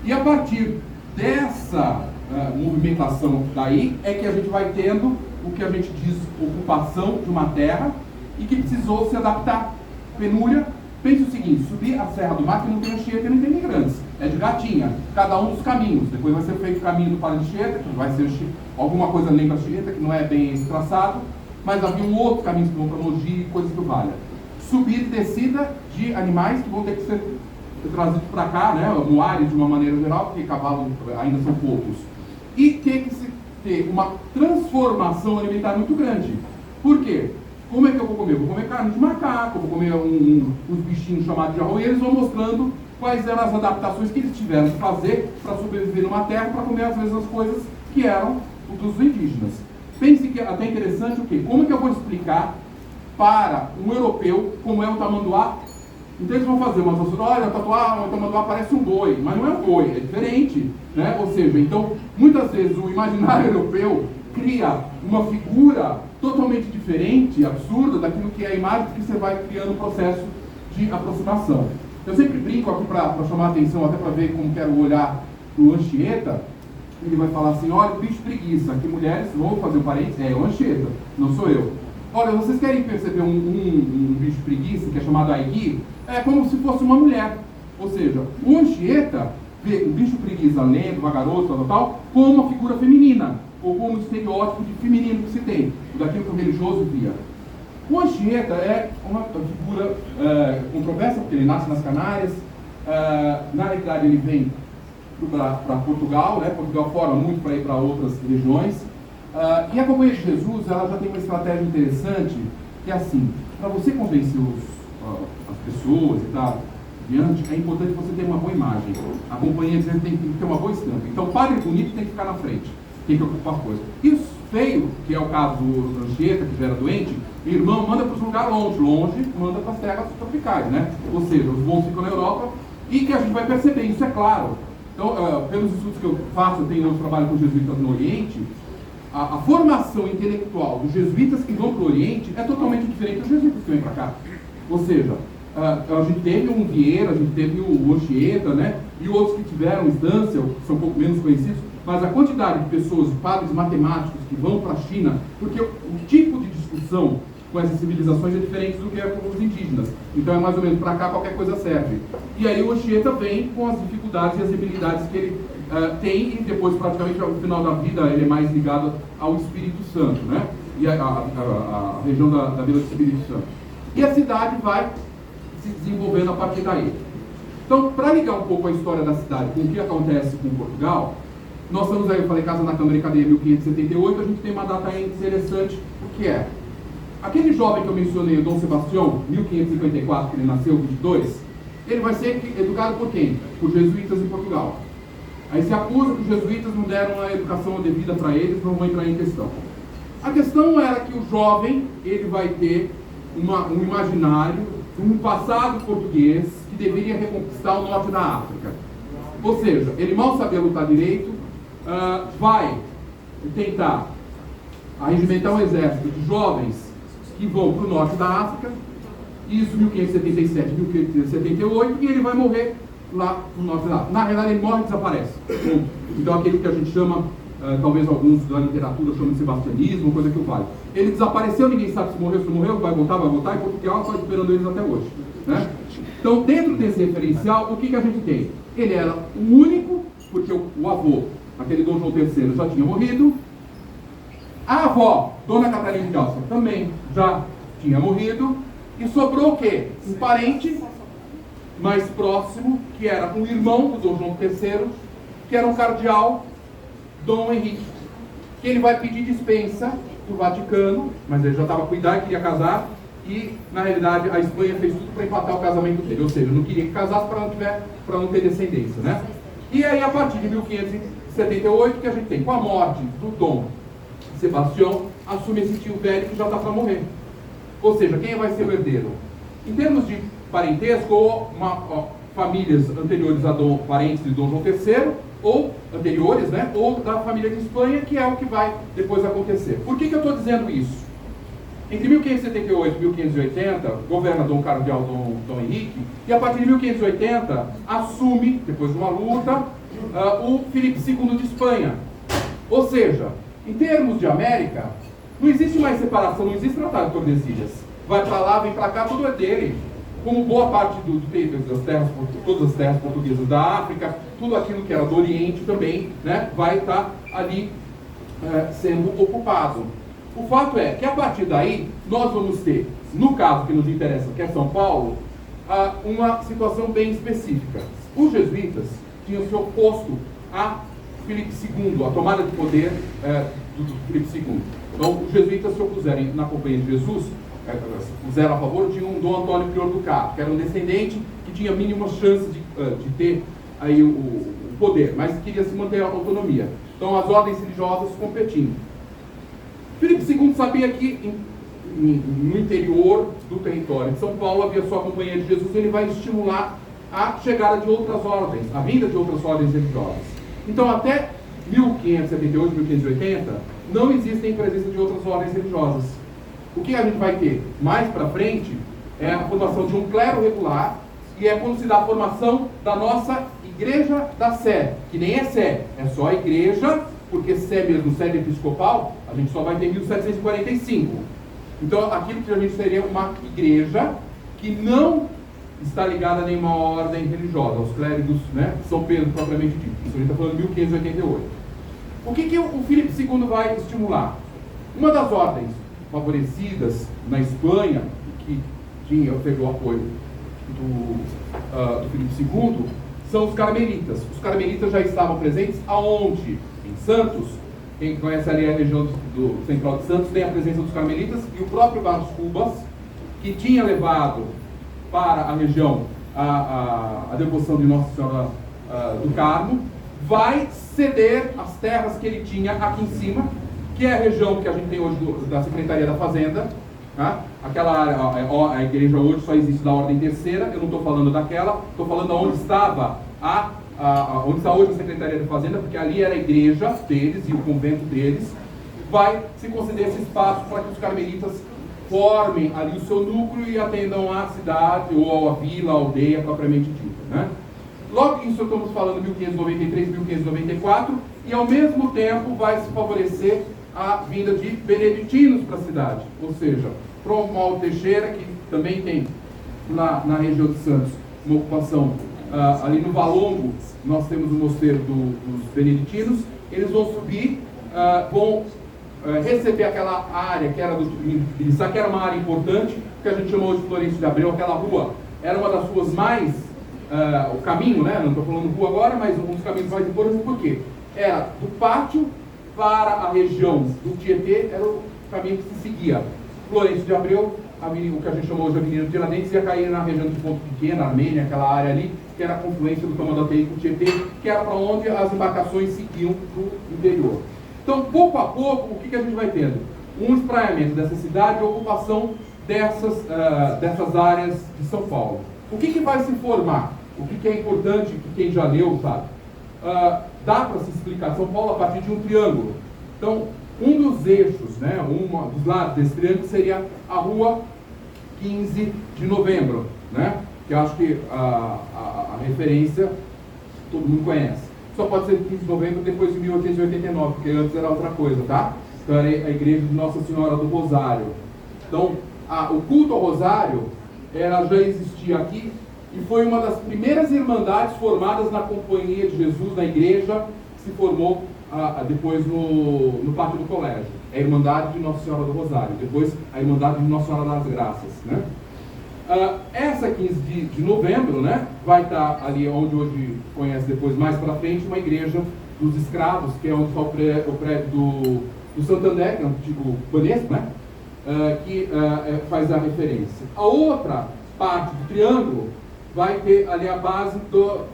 E a partir dessa movimentação daí, é que a gente vai tendo o que a gente diz ocupação de uma terra e que precisou se adaptar. Penúria, pense o seguinte: subir a Serra do Mar, que não tem Anchieta e não tem imigrantes, é de gatinha, cada um dos caminhos. Depois vai ser feito o caminho do Padre Anchieta, que vai ser alguma coisa lembra Anchieta, que não é bem esse traçado, mas havia um outro caminho que vão para Mogi e coisas do Vale. Subida e descida de animais que vão ter que ser trazidos para cá, né, no área de uma maneira geral, porque cavalos ainda são poucos. E tem que se ter uma transformação alimentar muito grande. Por quê? Como é que eu vou comer? Vou comer carne de macaco, vou comer uns bichinhos chamados de arroio. Eles vão mostrando quais eram as adaptações que eles tiveram que fazer para sobreviver numa terra, para comer as mesmas coisas que eram dos indígenas. Pense que é até interessante o quê? Como é que eu vou explicar para um europeu como é o tamanduá? Então eles vão fazer uma associação: olha, o tamanduá parece um boi, mas não é um boi, é diferente, né? Ou seja, então, muitas vezes o imaginário europeu cria uma figura totalmente diferente, absurda, daquilo que é a imagem, que você vai criando um processo de aproximação. Eu sempre brinco aqui para chamar a atenção, até para ver como quero olhar o Anchieta. Ele vai falar assim: olha, bicho preguiça, que mulheres, vou fazer um parênteses, é o Anchieta, não sou eu. Olha, vocês querem perceber um bicho preguiça, que é chamado Aigui? É como se fosse uma mulher. Ou seja, o Anchieta vê o bicho preguiça lento, vagaroso, tal, como uma figura feminina, ou como um estereótipo de feminino que se tem, daquilo que o religioso via. O Anchieta é uma figura controversa, porque ele nasce nas Canárias. Na realidade, ele vem para Portugal, né? Portugal forma muito para ir para outras regiões. E a Companhia de Jesus, ela já tem uma estratégia interessante, que é assim: para você convencer as pessoas e tal diante, é importante que você tenha uma boa imagem. A Companhia de Jesus tem que ter uma boa estampa. Então, o padre bonito tem que ficar na frente, tem que ocupar as coisas. E o feio, que é o caso do Anchieta, que já era doente, o irmão manda para os lugares longe, manda para as terras tropicais, né? Ou seja, os bons ficam na Europa, e que a gente vai perceber, isso é claro. Então, pelos estudos que eu faço, eu tenho um trabalho com jesuítas no Oriente, a formação intelectual dos jesuítas que vão para o Oriente é totalmente diferente dos jesuítas que vêm para cá. Ou seja, a gente teve um Vieira, a gente teve o Anchieta, né? E outros que tiveram instância, são um pouco menos conhecidos, mas a quantidade de pessoas, padres matemáticos que vão para a China, porque o tipo de discussão com essas civilizações é diferente do que é com os indígenas. Então é mais ou menos para cá qualquer coisa serve. E aí o Anchieta vem com as dificuldades e as habilidades que ele tem, e depois praticamente ao final da vida ele é mais ligado ao Espírito Santo, né? E a região da Vila do Espírito Santo. E a cidade vai se desenvolvendo a partir daí. Então, para ligar um pouco a história da cidade com o que acontece com Portugal, nós estamos aí, eu falei, Casa na Câmara e Cadeia 1578, a gente tem uma data interessante, o que é? Aquele jovem que eu mencionei, o Dom Sebastião, 1554, que ele nasceu, 22, ele vai ser educado por quem? Por jesuítas em Portugal. Aí se acusa que os jesuítas não deram a educação devida para eles, não vão entrar em questão. A questão era que o jovem, ele vai ter um imaginário, um passado português que deveria reconquistar o norte da África. Ou seja, ele mal sabia lutar direito, vai tentar arregimentar um exército de jovens que vão para o norte da África, isso em 1577, 1578, e ele vai morrer lá no norte da África. Na realidade, ele morre e desaparece. Então, aquele que a gente chama, talvez alguns da literatura chamam de sebastianismo, coisa que o vale. Ele desapareceu, ninguém sabe se morreu, vai voltar, e Portugal está esperando eles até hoje, né? Então, dentro desse referencial, o que a gente tem? Ele era o único, porque o avô, aquele Dom João III, já tinha morrido. A avó, Dona Catarina de Alça, também já tinha morrido. E sobrou o quê? Um parente mais próximo, que era um irmão do Dom João III, que era um cardeal, Dom Henrique. que ele vai pedir dispensa do Vaticano, mas ele já estava cuidando, queria casar, e na realidade a Espanha fez tudo para empatar o casamento dele, ou seja, não queria que casasse para não ter descendência, né? E aí a partir de 1578 que a gente tem, com a morte do Dom Sebastião, assume esse tio velho que já está para morrer. Ou seja, quem vai ser o herdeiro? Em termos de parentesco, ou famílias anteriores a parentes de Dom João III, ou anteriores, né? Ou da família de Espanha, que é o que vai depois acontecer. Por que eu estou dizendo isso? Entre 1578 e 1580, governa Dom Cardeal Dom Henrique, e a partir de 1580 assume, depois de uma luta, o Filipe II de Espanha. Ou seja, em termos de América, não existe mais separação, não existe tratado de Tordesilhas. Vai para lá, vem para cá, tudo é dele. Como boa parte das terras, todas as terras portuguesas da África, tudo aquilo que era do Oriente também, né, vai estar ali sendo ocupado. O fato é que a partir daí, nós vamos ter, no caso que nos interessa, que é São Paulo, uma situação bem específica. Os jesuítas tinham se oposto a Filipe II, a tomada de poder do Filipe II. Então, os jesuítas se opuseram na Companhia de Jesus, puseram a favor de um Dom Antônio Prior do Cabo, que era um descendente que tinha mínimas chances de ter aí o poder, mas queria se manter a autonomia. Então, as ordens religiosas competindo. Filipe II sabia que no interior do território de São Paulo havia sua Companhia de Jesus, e ele vai estimular a chegada de outras ordens, a vinda de outras ordens religiosas. Então, até 1578, 1580, não existem presença de outras ordens religiosas. O que a gente vai ter mais para frente é a formação de um clero regular, e é quando se dá a formação da nossa Igreja da Sé, que nem é Sé, é só a igreja, porque Sé mesmo, sede episcopal, a gente só vai ter em 1745. Então, aquilo que a gente seria uma igreja que não está ligada a nenhuma ordem religiosa, aos clérigos, né, São Pedro propriamente dito. Isso a gente está falando de 1588. O que o Filipe II vai estimular? Uma das ordens favorecidas na Espanha, que teve o apoio do Filipe II, são os carmelitas. Os carmelitas já estavam presentes aonde? Em Santos. Quem conhece ali a região do central de Santos tem a presença dos carmelitas, e o próprio Barros Cubas, que tinha levado para a região a devoção de Nossa Senhora do Carmo, vai ceder as terras que ele tinha aqui em cima, que é a região que a gente tem hoje da Secretaria da Fazenda. Tá? Aquela área, a igreja hoje só existe da ordem terceira, eu não estou falando daquela, estou falando onde estava onde está hoje a Secretaria da Fazenda, porque ali era a igreja deles e o convento deles. Vai se conceder esse espaço para que os carmelitas formem ali o seu núcleo e atendam à cidade, ou à vila, à aldeia propriamente dita, né? Logo isso estamos falando 1593, 1594, e ao mesmo tempo vai se favorecer a vinda de beneditinos para a cidade, ou seja, Romualdo Teixeira, que também tem na região de Santos uma ocupação ali no Valongo, nós temos o mosteiro dos beneditinos. Eles vão subir, vão receber aquela área que era do Ibiriçá, que era uma área importante, que a gente chamou de Florencio de Abreu. Aquela rua era uma das ruas mais, o caminho, né? Não estou falando rua agora, mas um dos caminhos mais importantes. Por quê? Era do pátio para a região do Tietê, era o caminho que se seguia. Florencio de Abreu, o que a gente chamou hoje de Avenida Tiradentes, ia cair na região de Ponto Pequeno, Armênia, aquela área ali, que era a confluência do Tamanduateí com o Tietê, que era para onde as embarcações seguiam para o interior. Então, pouco a pouco, o que a gente vai tendo? Um espraiamento dessa cidade e ocupação dessas áreas de São Paulo. O que vai se formar? O que é importante, que quem já leu sabe? Dá para se explicar São Paulo a partir de um triângulo. Então, um dos eixos, né, dos lados desse triângulo seria a rua 15 de novembro, né, que eu acho que a referência todo mundo conhece. Só pode ser 15 de novembro depois de 1889, porque antes era outra coisa, tá? Então era a igreja de Nossa Senhora do Rosário. Então, o culto ao Rosário já existia aqui, e foi uma das primeiras irmandades formadas na Companhia de Jesus, na igreja, que se formou depois no pátio do colégio. É a Irmandade de Nossa Senhora do Rosário, depois a Irmandade de Nossa Senhora das Graças, né? Essa 15 de novembro, né, vai estar ali onde hoje conhece depois, mais para frente, uma igreja dos escravos, que é onde está o prédio do Santander, que é um antigo Banesco, né? Que faz a referência. A outra parte do triângulo vai ter ali a base da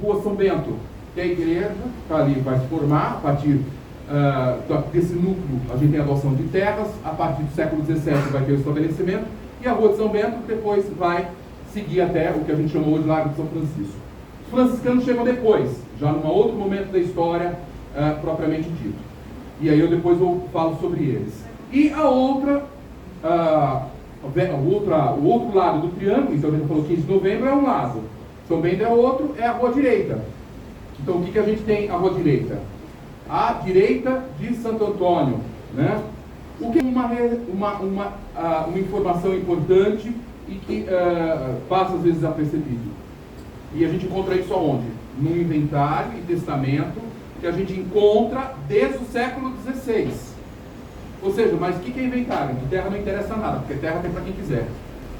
Rua São Bento, que é a igreja, que ali vai se formar a partir desse núcleo. A gente tem a adoção de terras, a partir do século XVII vai ter o estabelecimento, e a Rua de São Bento depois vai seguir até o que a gente chamou hoje de Largo de São Francisco. Os franciscanos chegam depois, já num outro momento da história propriamente dito. E aí eu depois falo sobre eles. E a outra, o outro lado do triângulo, então a gente falou 15 de novembro é um lado, São Bento é outro, é a rua direita. Então o que a gente tem à rua direita? A direita de Santo Antônio, né? O que é uma informação importante e que passa às vezes desapercebido. E a gente encontra isso aonde? No inventário e testamento que a gente encontra desde o século XVI. Ou seja, mas o que é inventário? De terra não interessa nada, porque terra tem para quem quiser.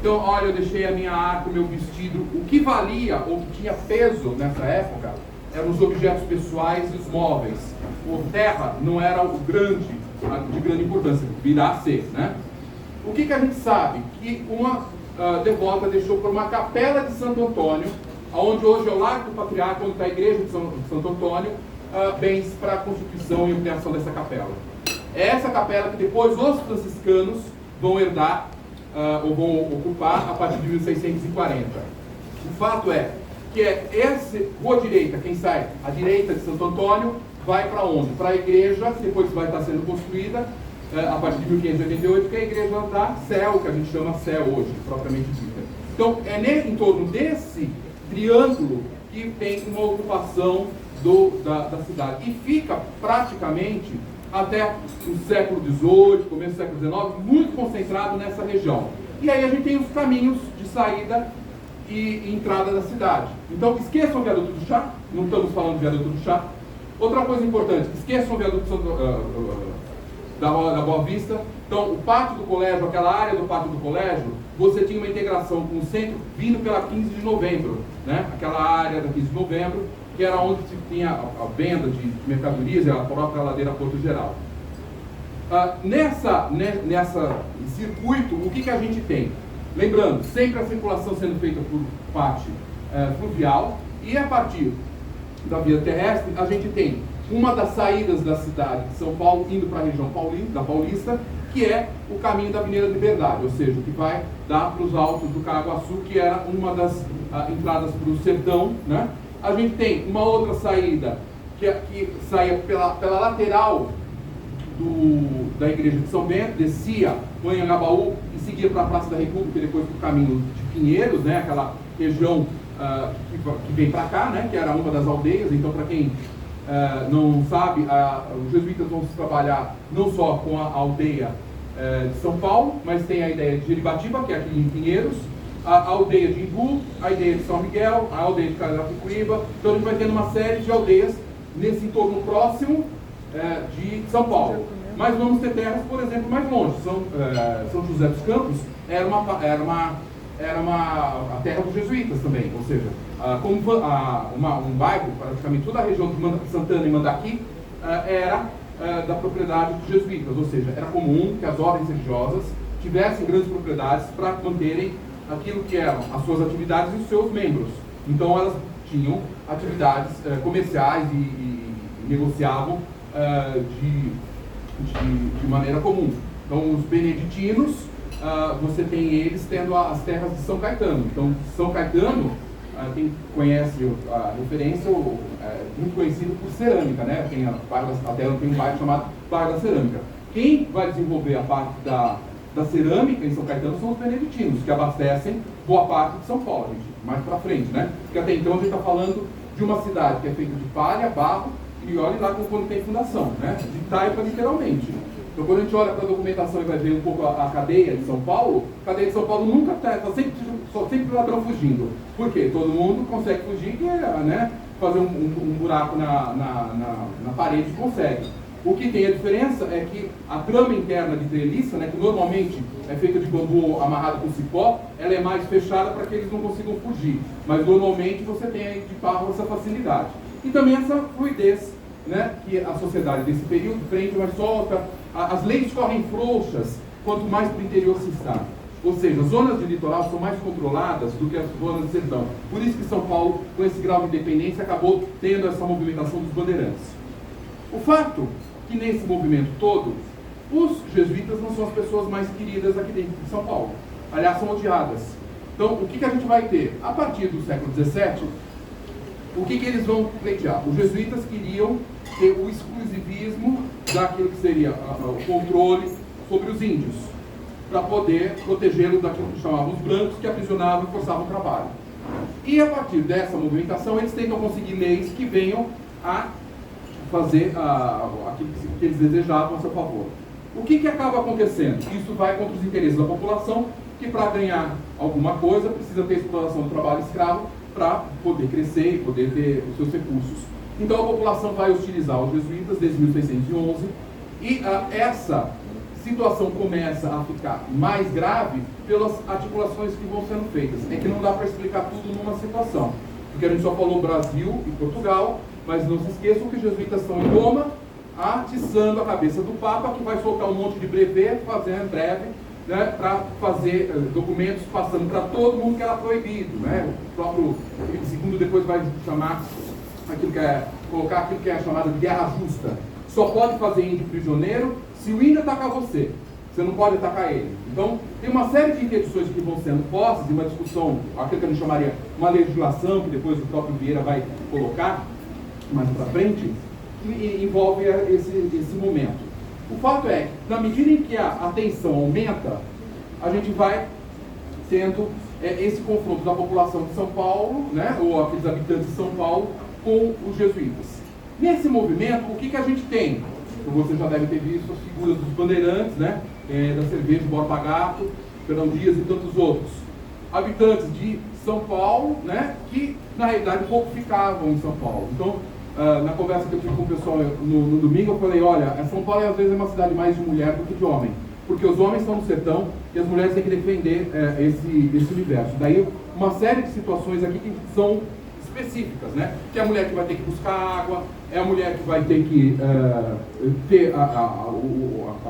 Então, olha, eu deixei a minha arca, o meu vestido. O que valia ou que tinha peso nessa época eram os objetos pessoais e os móveis. O terra não era o de grande importância, virá a ser, né? O que a gente sabe? Que uma devota deixou por uma capela de Santo Antônio, onde hoje é o Largo do Patriarca, onde está a igreja de Santo Antônio, bens para a constituição e ampliação dessa capela. É essa capela que depois os franciscanos vão herdar ou vão ocupar a partir de 1640. O fato é que essa rua direita, quem sai à direita de Santo Antônio, vai para onde? Para a igreja, que depois vai estar sendo construída a partir de 1588, que é a igreja da Céu, que a gente chama Céu hoje, propriamente dita. Então, é em torno desse triângulo que tem uma ocupação da cidade. E fica praticamente até o século XVIII, começo do século XIX, muito concentrado nessa região. E aí a gente tem os caminhos de saída e entrada da cidade. Então, esqueçam o viaduto do Chá, não estamos falando do viaduto do Chá. Outra coisa importante, esqueçam o viaduto da Boa Vista. Então, o pátio do colégio, aquela área do pátio do colégio, você tinha uma integração com o centro vindo pela 15 de novembro, né? Aquela área da 15 de novembro, que era onde se tinha a venda de mercadorias e a própria ladeira Porto Geral. Nessa circuito, o que a gente tem? Lembrando, sempre a circulação sendo feita por parte fluvial, e a partir da via terrestre, a gente tem uma das saídas da cidade de São Paulo, indo para a região da Paulista, que é o caminho da Avenida Liberdade, ou seja, que vai dar para os altos do Caraguaçu, que era uma das entradas para o sertão, né? A gente tem uma outra saída que saía pela lateral da igreja de São Bento, descia o Anhangabaú e seguia para a Praça da República, e depois para o caminho de Pinheiros, né? Aquela região que vem para cá, né? Que era uma das aldeias. Então, para quem não sabe, os jesuítas vão se trabalhar não só com a aldeia de São Paulo, mas tem a ideia de Jeribatiba, que é aqui em Pinheiros, a aldeia de Imbu, a aldeia de São Miguel, a aldeia de Carapicuíba. Então a gente vai tendo uma série de aldeias nesse entorno próximo de São Paulo. Mas vamos ter terras, por exemplo, mais longe. São José dos Campos era a terra dos jesuítas também, ou seja, um bairro, praticamente toda a região de Santana e Mandaqui era da propriedade dos jesuítas, ou seja, era comum que as ordens religiosas tivessem grandes propriedades para manterem aquilo que eram as suas atividades e os seus membros. Então elas tinham atividades comerciais e negociavam de maneira comum. Então os beneditinos, você tem eles tendo as terras de São Caetano. Então São Caetano, quem conhece a referência, muito conhecido por cerâmica, né? Tem um bairro chamado Bairro da Cerâmica. Quem vai desenvolver a parte da cerâmica em São Caetano são os beneditinos, que abastecem boa parte de São Paulo, gente, mais para frente, né? Porque até então a gente está falando de uma cidade que é feita de palha, barro, e olhe lá quando tem fundação, né? De taipa, literalmente. Então, quando a gente olha para a documentação e vai ver um pouco a cadeia de São Paulo, a cadeia de Só sempre o ladrão fugindo. Por quê? Todo mundo consegue fugir, né? Fazer um buraco na parede consegue. O que tem a diferença é que a trama interna de treliça, né, que normalmente é feita de bambu amarrado com cipó, ela é mais fechada para que eles não consigam fugir. Mas normalmente você tem aí de barro essa facilidade. E também essa fluidez né, que a sociedade desse período prende, mas solta, as leis correm frouxas quanto mais para o interior se está. Ou seja, as zonas de litoral são mais controladas do que as zonas de sertão. Por isso que São Paulo, com esse grau de independência, acabou tendo essa movimentação dos bandeirantes. O fato que nesse movimento todo, os jesuítas não são as pessoas mais queridas aqui dentro de São Paulo. Aliás, são odiadas. Então, o que a gente vai ter? A partir do século XVII, o que eles vão pleitear? Os jesuítas queriam ter o exclusivismo daquilo que seria o controle sobre os índios, para poder protegê-los daquilo que chamavam os brancos, que aprisionavam e forçavam o trabalho. E a partir dessa movimentação, eles tentam conseguir leis que venham a fazer aquilo que eles desejavam a seu favor. O que acaba acontecendo? Isso vai contra os interesses da população, que para ganhar alguma coisa precisa ter exploração do trabalho escravo para poder crescer e poder ter os seus recursos. Então a população vai hostilizar os jesuítas desde 1611 e essa situação começa a ficar mais grave pelas articulações que vão sendo feitas. É que não dá para explicar tudo numa situação, porque a gente só falou Brasil e Portugal, mas não se esqueçam que os jesuítas estão em Roma, atiçando a cabeça do Papa, que vai soltar um monte de brevet, fazendo breve, né, para fazer documentos passando para todo mundo que era proibido. Né? O próprio Filipe II depois vai chamar colocar aquilo que é chamado de guerra justa. Só pode fazer índio prisioneiro se o índio atacar você. Você não pode atacar ele. Então, tem uma série de interdições que vão sendo postas, e uma discussão, aquilo que a gente chamaria uma legislação, que depois o próprio Vieira vai colocar mais para frente, que envolve esse momento. O fato é que, na medida em que a tensão aumenta, a gente vai tendo esse confronto da população de São Paulo, né, ou aqueles habitantes de São Paulo, com os jesuítas. Nesse movimento, o que a gente tem? Você já deve ter visto as figuras dos bandeirantes, né, da cerveja de Borba Gato, Fernão Dias e tantos outros. Habitantes de São Paulo, né, que na realidade pouco ficavam em São Paulo. Então, na conversa que eu tive com o pessoal no domingo, eu falei, olha, São Paulo às vezes é uma cidade mais de mulher do que de homem, porque os homens estão no sertão e as mulheres têm que defender esse universo. Daí uma série de situações aqui que são específicas, né? Que é a mulher que vai ter que buscar água, é a mulher que vai ter que ter a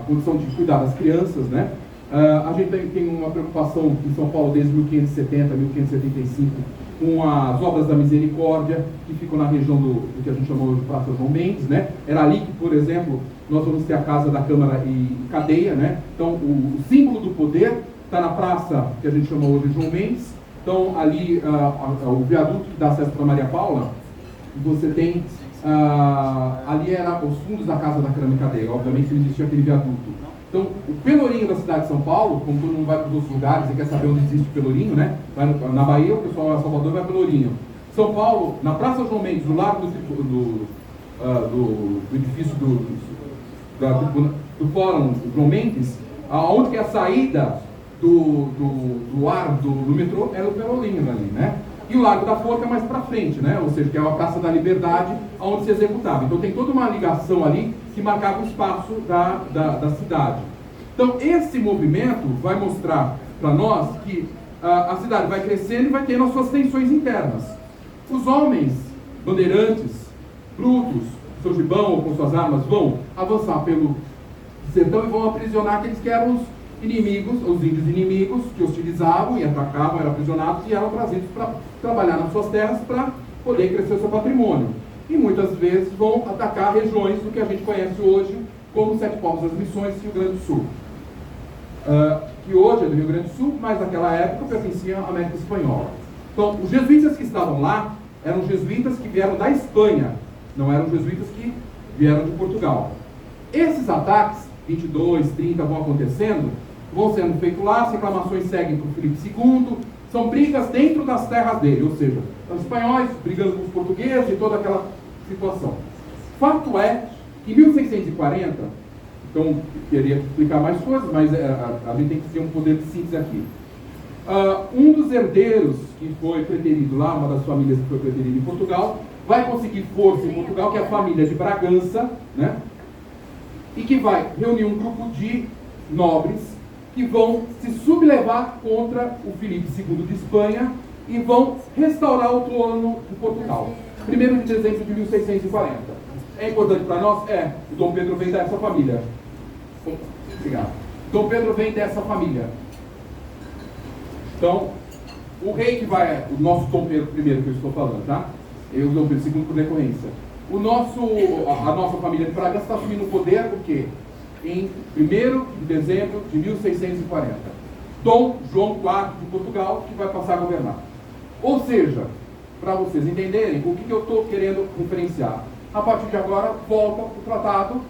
condição de cuidar das crianças, né? A gente tem uma preocupação em São Paulo desde 1570, 1575, com as obras da misericórdia, que ficam na região do que a gente chamou de Praça João Mendes, né? Era ali que, por exemplo, nós vamos ter a Casa da Câmara e Cadeia, né? Então, o símbolo do poder está na praça que a gente chamou de João Mendes. Então, ali, o viaduto que dá acesso para Maria Paula, você tem, ali era os fundos da Casa da Câmara e Cadeia, obviamente não existia aquele viaduto. Então, o Pelourinho da cidade de São Paulo, como todo mundo vai para os outros lugares e quer saber onde existe o Pelourinho, né? Na Bahia, o pessoal em Salvador vai Pelourinho. São Paulo, na Praça João Mendes, do lado do edifício do Fórum João Mendes, aonde que é a saída do ar do metrô era o Pelourinho ali, né? E o Largo da Forca é mais para frente, né? Ou seja, que é a Praça da Liberdade, onde se executava. Então tem toda uma ligação ali que marcava o espaço da cidade. Então esse movimento vai mostrar para nós que a cidade vai crescendo e vai tendo as suas tensões internas. Os homens bandeirantes, brutos, seu gibão ou com suas armas, vão avançar pelo sertão e vão aprisionar aqueles que eram os inimigos, os índios inimigos, que hostilizavam e atacavam, eram aprisionados e eram trazidos para trabalhar nas suas terras para poder crescer o seu patrimônio. E muitas vezes vão atacar regiões do que a gente conhece hoje como Sete Povos das Missões e Rio Grande do Sul. Que hoje é do Rio Grande do Sul, mas naquela época pertencia à América Espanhola. Então, os jesuítas que estavam lá eram jesuítas que vieram da Espanha, não eram jesuítas que vieram de Portugal. Esses ataques, 22, 30, vão acontecendo, vão sendo feitos lá, as reclamações seguem para o Filipe II, são brigas dentro das terras dele, ou seja, os espanhóis brigando com os portugueses e toda aquela situação. Fato é que em 1640, então queria explicar mais coisas, mas a gente tem que ter um poder de síntese aqui. Um dos herdeiros que foi preterido lá, uma das famílias que foi preterida em Portugal, vai conseguir força em Portugal, que é a família de Bragança, né? E que vai reunir um grupo de nobres que vão se sublevar contra o Filipe II de Espanha e vão restaurar o trono de Portugal. 1º de dezembro de 1640. É importante para nós? É. O Dom Pedro vem dessa família. Obrigado. Dom Pedro vem dessa família. Então, o rei que vai, o nosso Dom Pedro I que eu estou falando, tá? E o Dom Pedro II por decorrência. A nossa família de Bragança está assumindo o poder, o quê? Em 1º de dezembro de 1640. Dom João IV de Portugal, que vai passar a governar. Ou seja, para vocês entenderem o que eu estou querendo referenciar, a partir de agora volta o tratado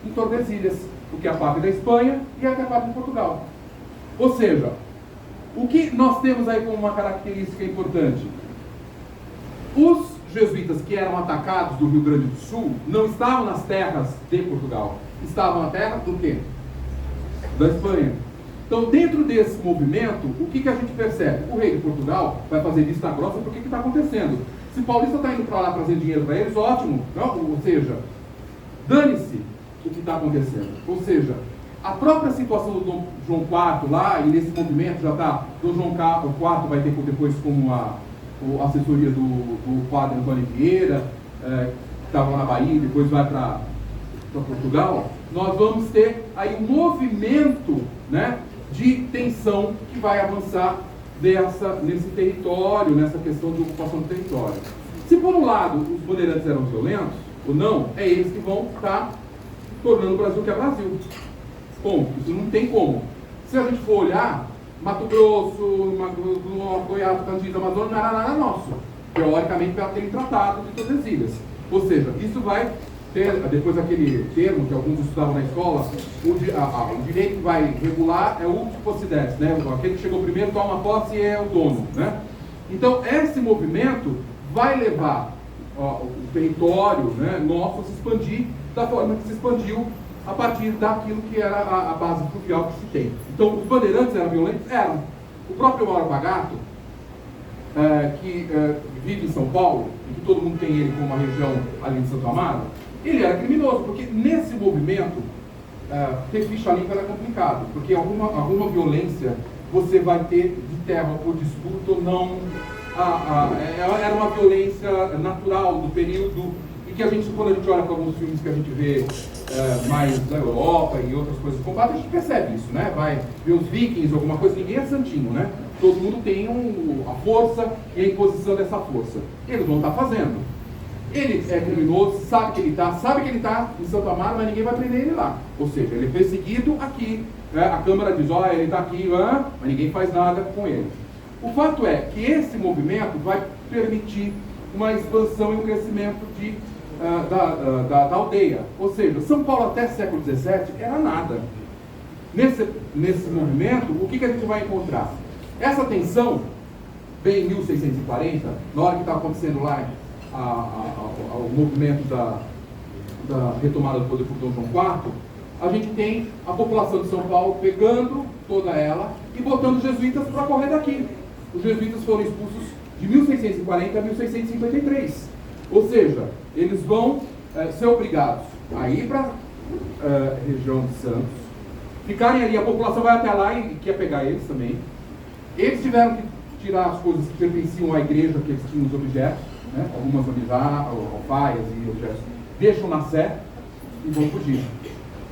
em Tordesilhas, o que é a parte da Espanha e a que é a parte de Portugal. Ou seja, o que nós temos aí como uma característica importante? Os jesuítas que eram atacados do Rio Grande do Sul não estavam nas terras de Portugal, estavam na terra do quê? Da Espanha. Então, dentro desse movimento, o que a gente percebe? O rei de Portugal vai fazer vista grossa porque que está acontecendo. Se Paulista está indo para lá trazer dinheiro para eles, ótimo. Não? Ou seja, dane-se o que está acontecendo. Ou seja, a própria situação do Dom João IV lá, e nesse movimento já está, Dom João IV vai ter depois como a assessoria do padre Antônio Vieira, que estava na Bahia, depois vai para Portugal. Nós vamos ter aí um movimento, né, de tensão que vai avançar nesse território, nessa questão de ocupação do território. Se por um lado os bandeirantes eram violentos, ou não, é eles que vão estar tornando o Brasil o que é Brasil. Bom, isso não tem como. Se a gente for olhar, Mato Grosso, Goiás, Candido, Amazonas, não era nada nosso. Teoricamente, para ter tratado de Tordesilhas. Ou seja, isso vai ter, depois aquele termo que alguns estudavam na escola, o direito que vai regular é o ultima possidetis, né? Aquele que chegou primeiro toma posse e é o dono, né? Então, esse movimento vai levar o território, né, nosso a se expandir da forma que se expandiu a partir daquilo que era a base fluvial que se tem. Então, os bandeirantes eram violentos? Eram. O próprio Mauro Pagato, que vive em São Paulo, e que todo mundo tem ele como uma região ali de Santo Amaro, ele era criminoso, porque nesse movimento, ter ficha limpa era complicado, porque alguma violência você vai ter de terra por disputa ou não. Era uma violência natural do período, e que a gente, quando a gente olha para alguns filmes que a gente vê mais da Europa e outras coisas de combate, a gente percebe isso, né? Vai ver os vikings, alguma coisa, ninguém é santinho, né? Todo mundo tem a força e a imposição dessa força. Eles vão estar fazendo. Ele é criminoso, sabe que ele está em Santo Amaro, mas ninguém vai prender ele lá. Ou seja, ele é perseguido aqui. A Câmara diz, ele está aqui, mas ninguém faz nada com ele. O fato é que esse movimento vai permitir uma expansão e um crescimento da aldeia. Ou seja, São Paulo até século XVII era nada. Nesse movimento, o que a gente vai encontrar? Essa tensão, bem em 1640, na hora que está acontecendo lá o movimento da retomada do poder por Dom João IV, a gente tem a população de São Paulo pegando toda ela e botando os jesuítas para correr daqui. Os jesuítas foram expulsos de 1640 a 1653. Ou seja, eles vão ser obrigados a ir para a região de Santos, ficarem ali, a população vai até lá e quer pegar eles também. Eles tiveram que tirar as coisas que pertenciam à igreja, que eles tinham os objetos, né? Algumas alfaias e objetos, deixam na Sé e vão fugir.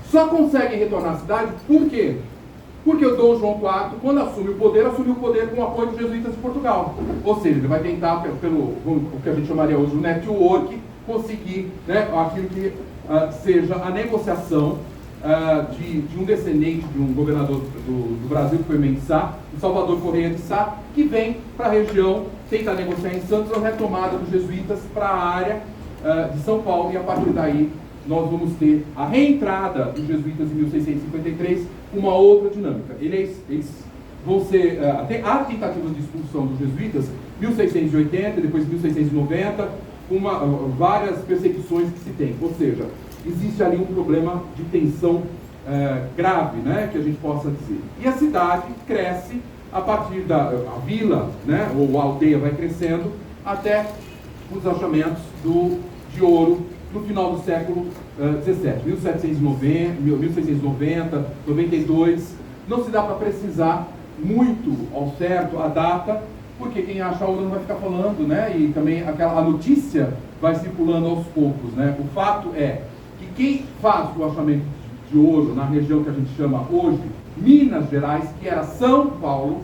Só conseguem retornar à cidade, por quê? Porque o Dom João IV, quando assumiu o poder com o apoio dos jesuítas de Portugal. Ou seja, ele vai tentar, pelo o que a gente chamaria hoje de network, conseguir, né, aquilo que seja a negociação de um descendente de um governador do Brasil, que foi Mendes Sá, o Salvador Correia de Sá, que vem para a região, tenta negociar em Santos a retomada dos jesuítas para a área de São Paulo, e a partir daí nós vamos ter a reentrada dos jesuítas em 1653, uma outra dinâmica. Eles vão ser, até há tentativas de expulsão dos jesuítas, 1680, depois 1690, várias perseguições que se tem. Ou seja, existe ali um problema de tensão grave, né, que a gente possa dizer. E a cidade cresce a partir a vila, né, ou a aldeia vai crescendo até os achamentos de ouro no final do século XVII, 1690, 92. Não se dá para precisar muito ao certo a data, porque quem acha ouro não vai ficar falando, né? E também a notícia vai circulando aos poucos, né? O fato é que quem faz o achamento de ouro na região que a gente chama hoje Minas Gerais, que era São Paulo.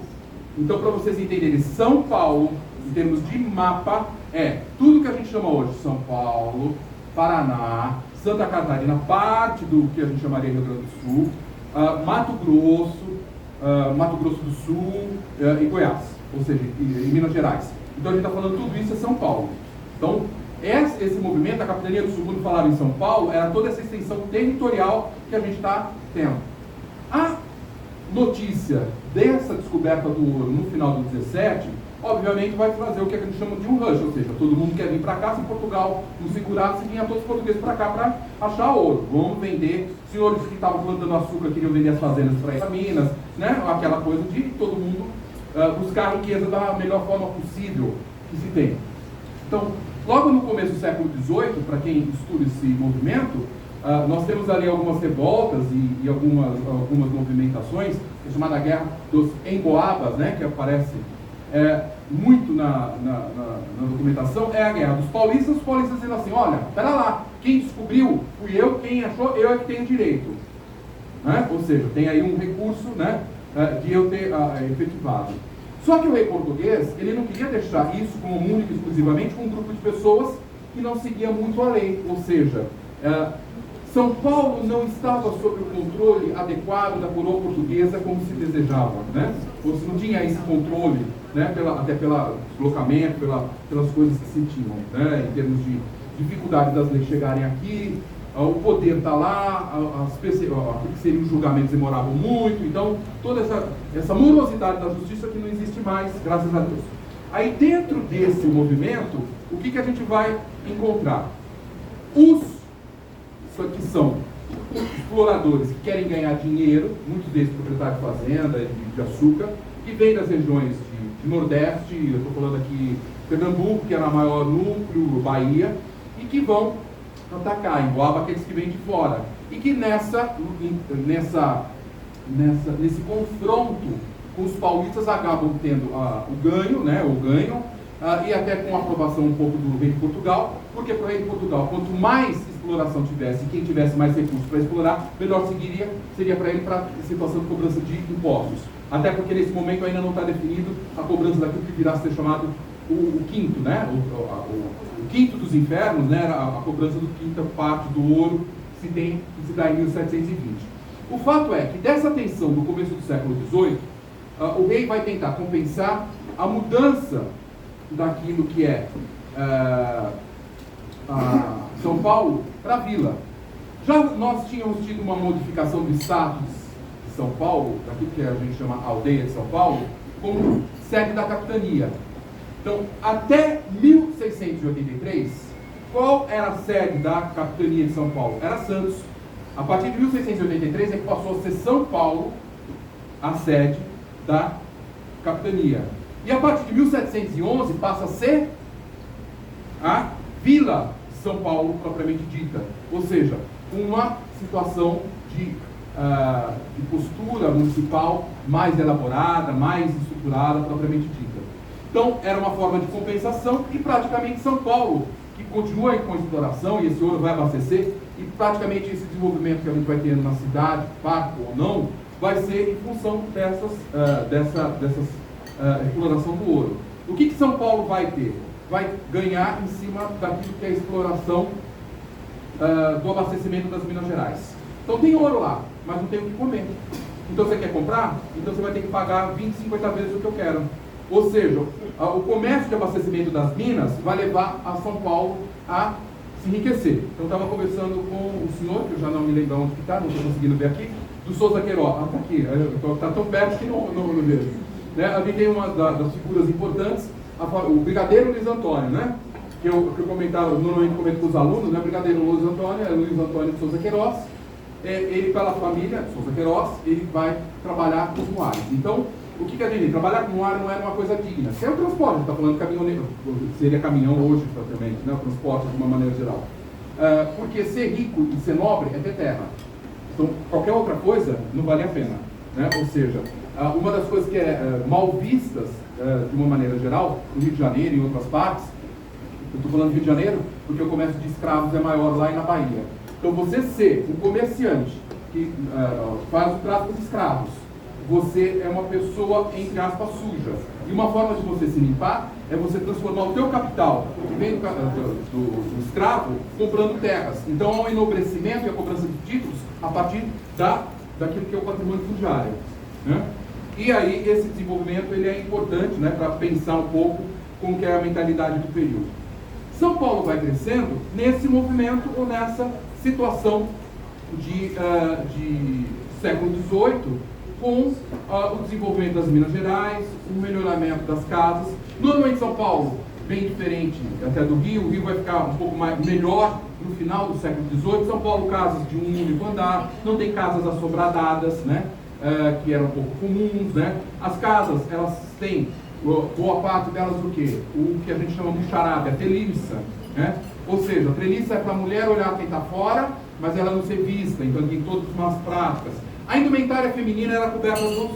Então, para vocês entenderem, São Paulo, em termos de mapa, é tudo que a gente chama hoje São Paulo, Paraná, Santa Catarina, parte do que a gente chamaria Rio Grande do Sul, Mato Grosso do Sul e Goiás, ou seja, em Minas Gerais. Então a gente está falando tudo isso é São Paulo. Então, esse movimento, a Capitania do Sul, quando falava em São Paulo, era toda essa extensão territorial que a gente está tendo. A notícia dessa descoberta do ouro no final do 17, obviamente vai trazer o que a gente chama de um rush, ou seja, todo mundo quer vir para cá, se Portugal não segurasse, vinha todos os portugueses para cá para achar ouro. Vamos vender, senhores que estavam plantando açúcar queriam vender as fazendas para ir para Minas, né? Aquela coisa de todo mundo buscar a riqueza da melhor forma possível que se tem. Então, logo no começo do século XVIII, para quem estuda esse movimento, nós temos ali algumas revoltas e algumas movimentações, que é chamada Guerra dos Emboabas, né, que aparece muito na documentação. É a Guerra dos Paulistas, os paulistas dizendo assim, olha, pera lá, quem descobriu fui eu, quem achou, eu é que tenho direito. Né? Ou seja, tem aí um recurso, né, de eu ter efetivado. Só que o rei português, ele não queria deixar isso como único exclusivamente com um grupo de pessoas que não seguia muito a lei, ou seja, São Paulo não estava sob o controle adequado da coroa portuguesa como se desejava, né? Ou se não tinha esse controle, né? Até pelo deslocamento, pelas coisas que se tinham, né? Em termos de dificuldade das leis chegarem aqui, o poder está lá, aquilo que seriam os julgamentos demoravam muito, então toda essa morosidade da justiça que não existe mais, graças a Deus. Aí dentro desse movimento, o que a gente vai encontrar? Que são exploradores que querem ganhar dinheiro, muitos deles proprietários de fazenda, de açúcar, que vêm das regiões de Nordeste, eu estou falando aqui Pernambuco, que era o maior núcleo, Bahia, e que vão atacar, Emboaba aqueles que vêm de fora. E que nesse confronto com os paulistas acabam tendo o ganho, né, e até com a aprovação um pouco do rei de Portugal, porque para o rei de Portugal, quanto mais exploração tivesse, quem tivesse mais recursos para explorar, melhor seria para ele para a situação de cobrança de impostos. Até porque nesse momento ainda não está definido a cobrança daquilo que virá a ser chamado o quinto, né? O quinto dos infernos, né? A cobrança do quinta parte do ouro que se dá em 1720. O fato é que dessa tensão do começo do século XVIII, o rei vai tentar compensar a mudança daquilo que é São Paulo para a vila. Já nós tínhamos tido uma modificação do status de São Paulo, daquilo que a gente chama aldeia de São Paulo, como sede da capitania. Então, até 1683, qual era a sede da capitania de São Paulo? Era Santos. A partir de 1683 é que passou a ser São Paulo a sede da capitania. E a partir de 1711 passa a ser a Vila de São Paulo propriamente dita. Ou seja, uma situação de postura municipal mais elaborada, mais estruturada propriamente dita. Então, era uma forma de compensação e praticamente São Paulo, que continua com a exploração e esse ouro vai abastecer, e praticamente esse desenvolvimento que a gente vai ter na cidade, parque ou não, vai ser em função dessa exploração do ouro. O que São Paulo vai ter? Vai ganhar em cima daquilo que é a exploração do abastecimento das Minas Gerais. Então tem ouro lá, mas não tem o que comer. Então você quer comprar? Então você vai ter que pagar 20, 50 vezes o que eu quero. Ou seja, o comércio de abastecimento das minas vai levar a São Paulo a se enriquecer. Então eu estava conversando com o senhor, que eu já não me lembro onde que está, não estou conseguindo ver aqui, do Souza Queiroz. Ah, está aqui, está tão perto que não vejo. Né? Ali tem uma das figuras importantes, o Brigadeiro Luiz Antônio, né? que eu comentava, normalmente comento com os alunos, né? Brigadeiro Luiz Antônio, é Luiz Antônio de Souza Queiroz. Ele, pela família Souza Queiroz, ele vai trabalhar com muares. Então, o que a gente trabalhar com muar não era uma coisa digna. Se é o transporte, a gente está falando de caminhoneiro, seria caminhão hoje, praticamente, né? O transporte de uma maneira geral. Porque ser rico e ser nobre é ter terra. Então, qualquer outra coisa não vale a pena. Né? Ou seja, uma das coisas que é mal vistas, de uma maneira geral, no Rio de Janeiro e em outras partes, Eu estou falando do Rio de Janeiro porque o comércio de escravos é maior lá e na Bahia. Então você ser um comerciante que faz o tráfico de escravos, você é uma pessoa, entre aspas, suja. E uma forma de você se limpar é você transformar o teu capital, que vem do escravo, comprando terras. Então há um enobrecimento e a cobrança de títulos a partir daquilo que é o patrimônio fundiário, né? E aí esse desenvolvimento ele é importante, né, para pensar um pouco como que é a mentalidade do período. São Paulo vai crescendo nesse movimento ou nessa situação de século XVIII, com o desenvolvimento das Minas Gerais, o melhoramento das casas. Normalmente São Paulo, bem diferente até do Rio, o Rio vai ficar um pouco melhor no final do século XVIII. São Paulo, casas de um único andar, não tem casas assobradadas, né, que eram um pouco comuns, né. As casas, elas têm, boa parte delas o quê? O que a gente chama de charabe, a treliça, né? Ou seja, a treliça é para a mulher olhar quem está fora, mas ela não ser vista, então tem todas as práticas. A indumentária feminina era coberta dos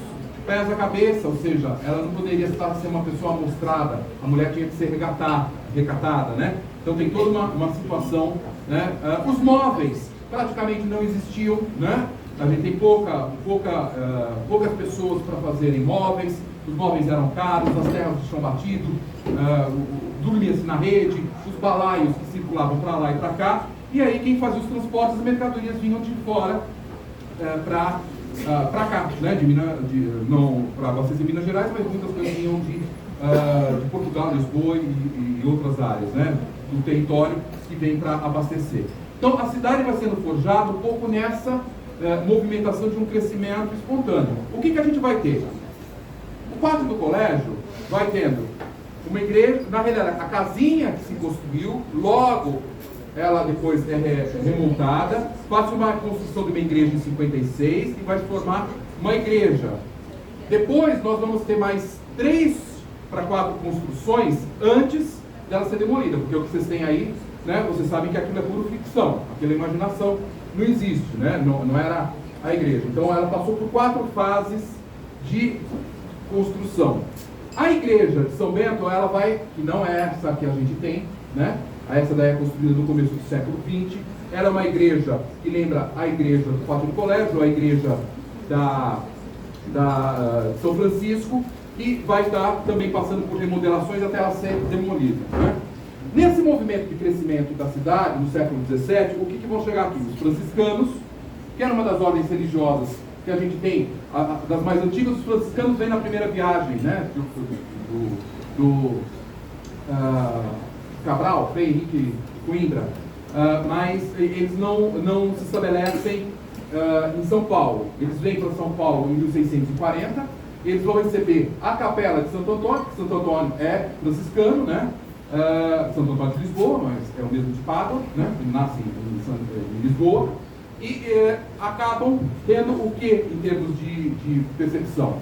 pés à cabeça, ou seja, ela não poderia ser uma pessoa amostrada, a mulher tinha que ser recatada, né? Então tem toda uma situação, né? Os móveis praticamente não existiam, né? A gente tem poucas pessoas para fazerem móveis, os móveis eram caros, as terras de chão batido, dormia-se na rede, os balaios que circulavam para lá e para cá, e aí quem fazia os transportes, as mercadorias vinham de fora para cá, né? Não para abastecer Minas Gerais, mas muitas coisas vinham de Portugal, Lisboa e outras áreas, né, do território que vem para abastecer. Então a cidade vai sendo forjada um pouco nessa movimentação de um crescimento espontâneo. O que a gente vai ter? O pátio do colégio vai tendo uma igreja, na realidade a casinha que se construiu, logo ela depois é remontada, faz uma construção de uma igreja em 56 e vai se formar uma igreja. Depois nós vamos ter mais 3 para 4 construções antes dela ser demolida, porque o que vocês têm aí, né, vocês sabem que aquilo é pura ficção, aquela imaginação não existe, né, não era a igreja. Então ela passou por 4 fases de construção. A igreja de São Bento, ela vai, que não é essa que a gente tem, né? Essa daí é construída no começo do século XX. Era uma igreja que lembra a igreja do Pátio do Colégio, a igreja de São Francisco, e vai estar também passando por remodelações até ela ser demolida, né? Nesse movimento de crescimento da cidade, no século XVII, o que vão chegar aqui? Os franciscanos, que era uma das ordens religiosas que a gente tem, das mais antigas. Os franciscanos vêm na primeira viagem, né, do Cabral, Frei Henrique Coimbra, mas eles não se estabelecem em São Paulo. Eles vêm para São Paulo em 1640, eles vão receber a capela de Santo Antônio, que Santo Antônio é franciscano, né? Santo Antônio de Lisboa, mas é o mesmo de Pádua, né? Ele nasce em Lisboa, e acabam tendo o que em termos de percepção?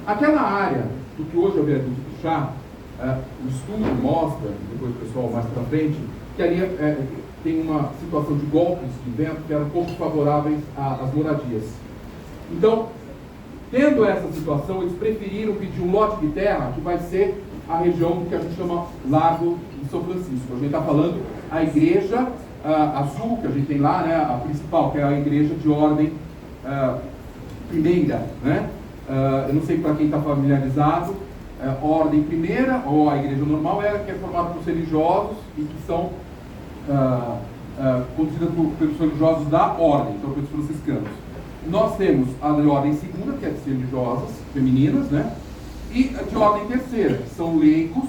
Aquela área do que hoje é o viaduto do Chá, o estudo mostra, depois o pessoal mais para frente, que ali tem uma situação de golpes de vento que eram pouco favoráveis às moradias. Então, tendo essa situação, eles preferiram pedir um lote de terra que vai ser a região que a gente chama Largo de São Francisco. A gente está falando a igreja azul que a gente tem lá, né, a principal, que é a igreja de ordem primeira, né? Eu não sei para quem está familiarizado, ordem primeira, ou a igreja normal, que é formada por religiosos e que são conduzidas pelos religiosos da ordem, então pelos franciscanos. Nós temos a de ordem segunda, que é de religiosas femininas, né? E de ordem terceira, que são leigos,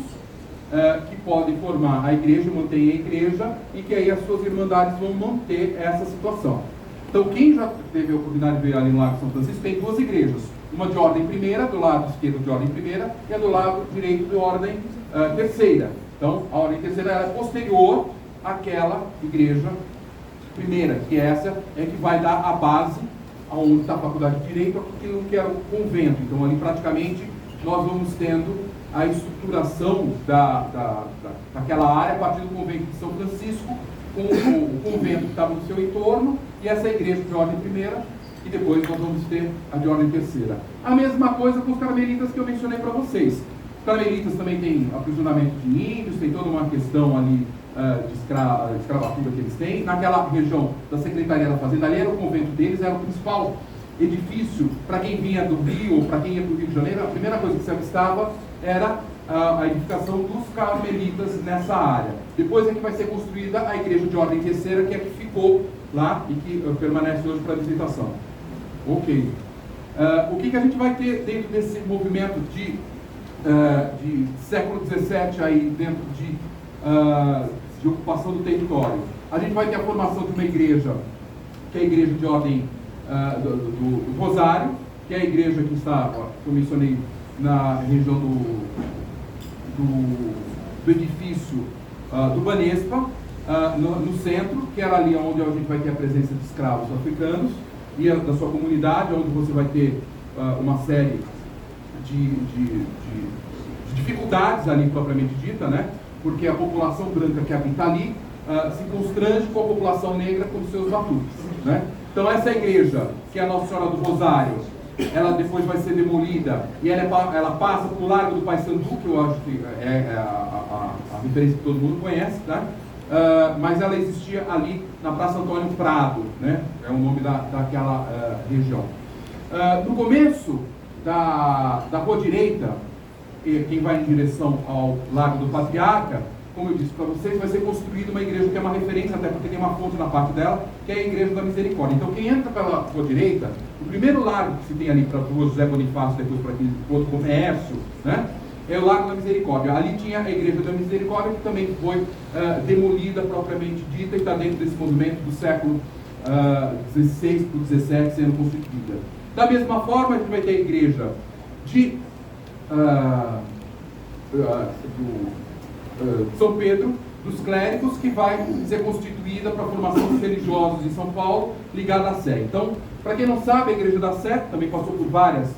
que podem formar a igreja, manter a igreja, e que aí as suas irmandades vão manter essa situação. Então, quem já teve a oportunidade de ver ali no Largo São Francisco, tem 2 igrejas. Uma de ordem primeira, do lado esquerdo de ordem primeira, e a do lado direito de ordem terceira. Então, a ordem terceira é posterior àquela igreja primeira, que essa é que vai dar a base aonde está a faculdade de Direito, aquilo que era o convento. Então, ali praticamente nós vamos tendo a estruturação daquela área a partir do convento de São Francisco, com o convento que estava no seu entorno, e essa igreja de ordem primeira, e depois nós vamos ter a de ordem terceira. A mesma coisa com os carmelitas que eu mencionei para vocês. Carmelitas também tem aprisionamento de índios, tem toda uma questão ali de escravatura que eles têm. Naquela região da Secretaria da Fazenda, ali era o convento deles, era o principal edifício para quem vinha do Rio ou para quem ia para o Rio de Janeiro. A primeira coisa que se avistava era a edificação dos carmelitas nessa área. Depois é que vai ser construída a igreja de ordem terceira, que é a que ficou lá e que permanece hoje para visitação. Ok. O que a gente vai ter dentro desse movimento de século XVII, aí dentro de ocupação do território? A gente vai ter a formação de uma igreja, que é a igreja de ordem do Rosário, que é a igreja que está, que eu mencionei, na região do edifício do Banespa, no centro, que era ali onde a gente vai ter a presença de escravos africanos e da sua comunidade, onde você vai ter uma série de dificuldades ali propriamente dita, né? Porque a população branca que habita ali se constrange com a população negra com seus batuques, né? Então essa igreja, que é a Nossa Senhora do Rosário, ela depois vai ser demolida e ela passa para o Largo do Paissandu, que eu acho que é a referência que todo mundo conhece, tá? Mas ela existia ali na Praça Antônio Prado, né? É o nome daquela região. No começo da rua direita, quem vai em direção ao Lago do Patriarca, como eu disse para vocês, vai ser construída uma igreja que é uma referência, até porque tem uma fonte na parte dela, que é a Igreja da Misericórdia. Então, quem entra pela rua direita, o primeiro largo que se tem ali para a rua José Bonifácio, depois para aquele outro comércio, né, é o Largo da Misericórdia. Ali tinha a Igreja da Misericórdia, que também foi demolida propriamente dita e está dentro desse movimento do século XVI para o XVII sendo constituída. Da mesma forma, a gente vai ter a igreja de São Pedro dos Clérigos, que vai ser constituída para a formação dos religiosos em São Paulo, ligada à Sé. Então, para quem não sabe, a Igreja da Sé também passou por várias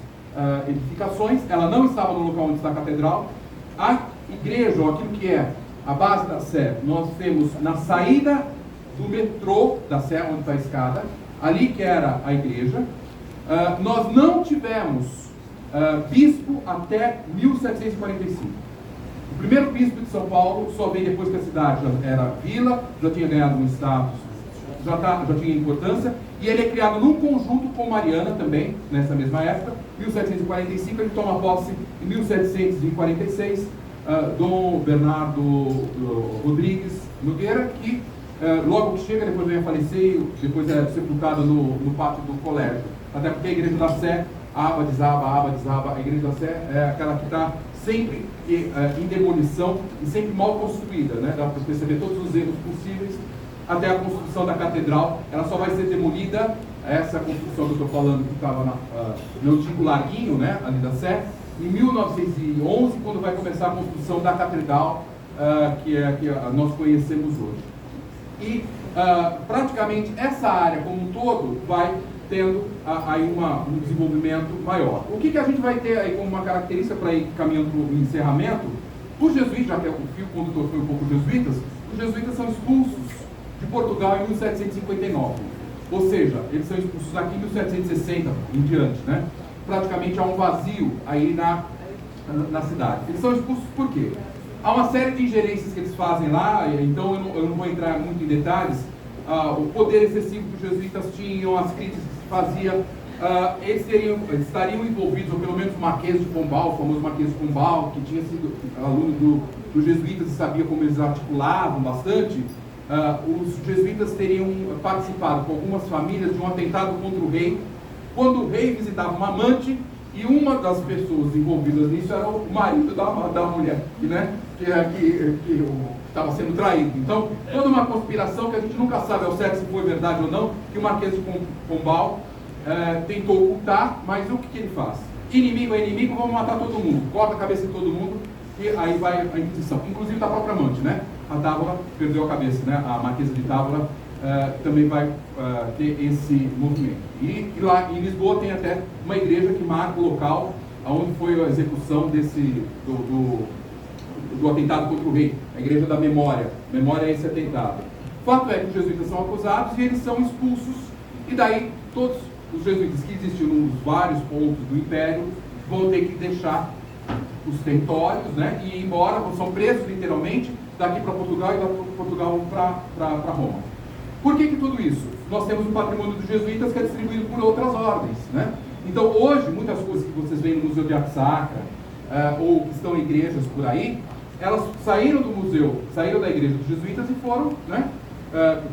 edificações. Ela não estava no local onde está a catedral. A igreja, ou aquilo que é a base da Sé, nós temos na saída do metrô da Sé, onde está a escada, ali que era a igreja. Nós não tivemos bispo até 1745. O primeiro bispo de São Paulo só veio depois que a cidade já era vila, já tinha ganhado um status, já tinha importância, e ele é criado num conjunto com Mariana também, nessa mesma época. 1745, ele toma posse em 1746, Dom Bernardo Rodrigues Nogueira, que logo que chega, depois vem a falecer, depois é sepultado no pátio do colégio. Até porque a igreja da Sé, aba desaba, a igreja da Sé é aquela que está sempre em demolição e sempre mal construída, né? Dá para perceber todos os erros possíveis, até a construção da catedral. Ela só vai ser demolida, essa construção que eu estou falando, que estava no antigo larguinho, né, ali da Sé, em 1911, quando vai começar a construção da catedral que nós conhecemos hoje. E praticamente essa área como um todo vai tendo aí um desenvolvimento maior. O que a gente vai ter aí como uma característica para ir caminhando para o encerramento? Os jesuítas, já que o fio condutor foi um pouco jesuítas, os jesuítas são expulsos de Portugal em 1759. Ou seja, eles são expulsos aqui em 1760 em diante, né? Praticamente há um vazio aí na cidade. Eles são expulsos por quê? Há uma série de ingerências que eles fazem lá, então eu não vou entrar muito em detalhes. O poder excessivo que os jesuítas tinham, as críticas que se fazia, eles estariam envolvidos, ou pelo menos o Marquês de Pombal, o famoso Marquês de Pombal, que tinha sido aluno dos jesuítas e sabia como eles articulavam bastante. Os jesuítas teriam participado com algumas famílias de um atentado contra o rei, quando o rei visitava uma amante, e uma das pessoas envolvidas nisso era o marido da mulher, né? que estava sendo traído. Então, toda uma conspiração que a gente nunca sabe ao certo se foi verdade ou não, que o Marquês de Pombal tentou ocultar, mas o que ele faz? Inimigo é inimigo, vamos matar todo mundo, corta a cabeça de todo mundo, e aí vai a Inquisição, inclusive da própria amante, né? A Távola perdeu a cabeça, né? A Marquesa de Távola também vai ter esse movimento. E lá em Lisboa tem até uma igreja que marca o local onde foi a execução do atentado contra o rei, a Igreja da Memória. Memória é esse atentado. O fato é que os jesuítas são acusados e eles são expulsos, e daí todos os jesuítas que existiam nos vários pontos do Império vão ter que deixar os territórios, né, e ir embora, são presos literalmente daqui para Portugal e daqui para Portugal para Roma. Por que tudo isso? Nós temos o patrimônio dos jesuítas que é distribuído por outras ordens, né? Então hoje, muitas coisas que vocês veem no Museu de Arte Sacra, ou que estão em igrejas por aí, elas saíram do museu, saíram da igreja dos jesuítas e foram, né,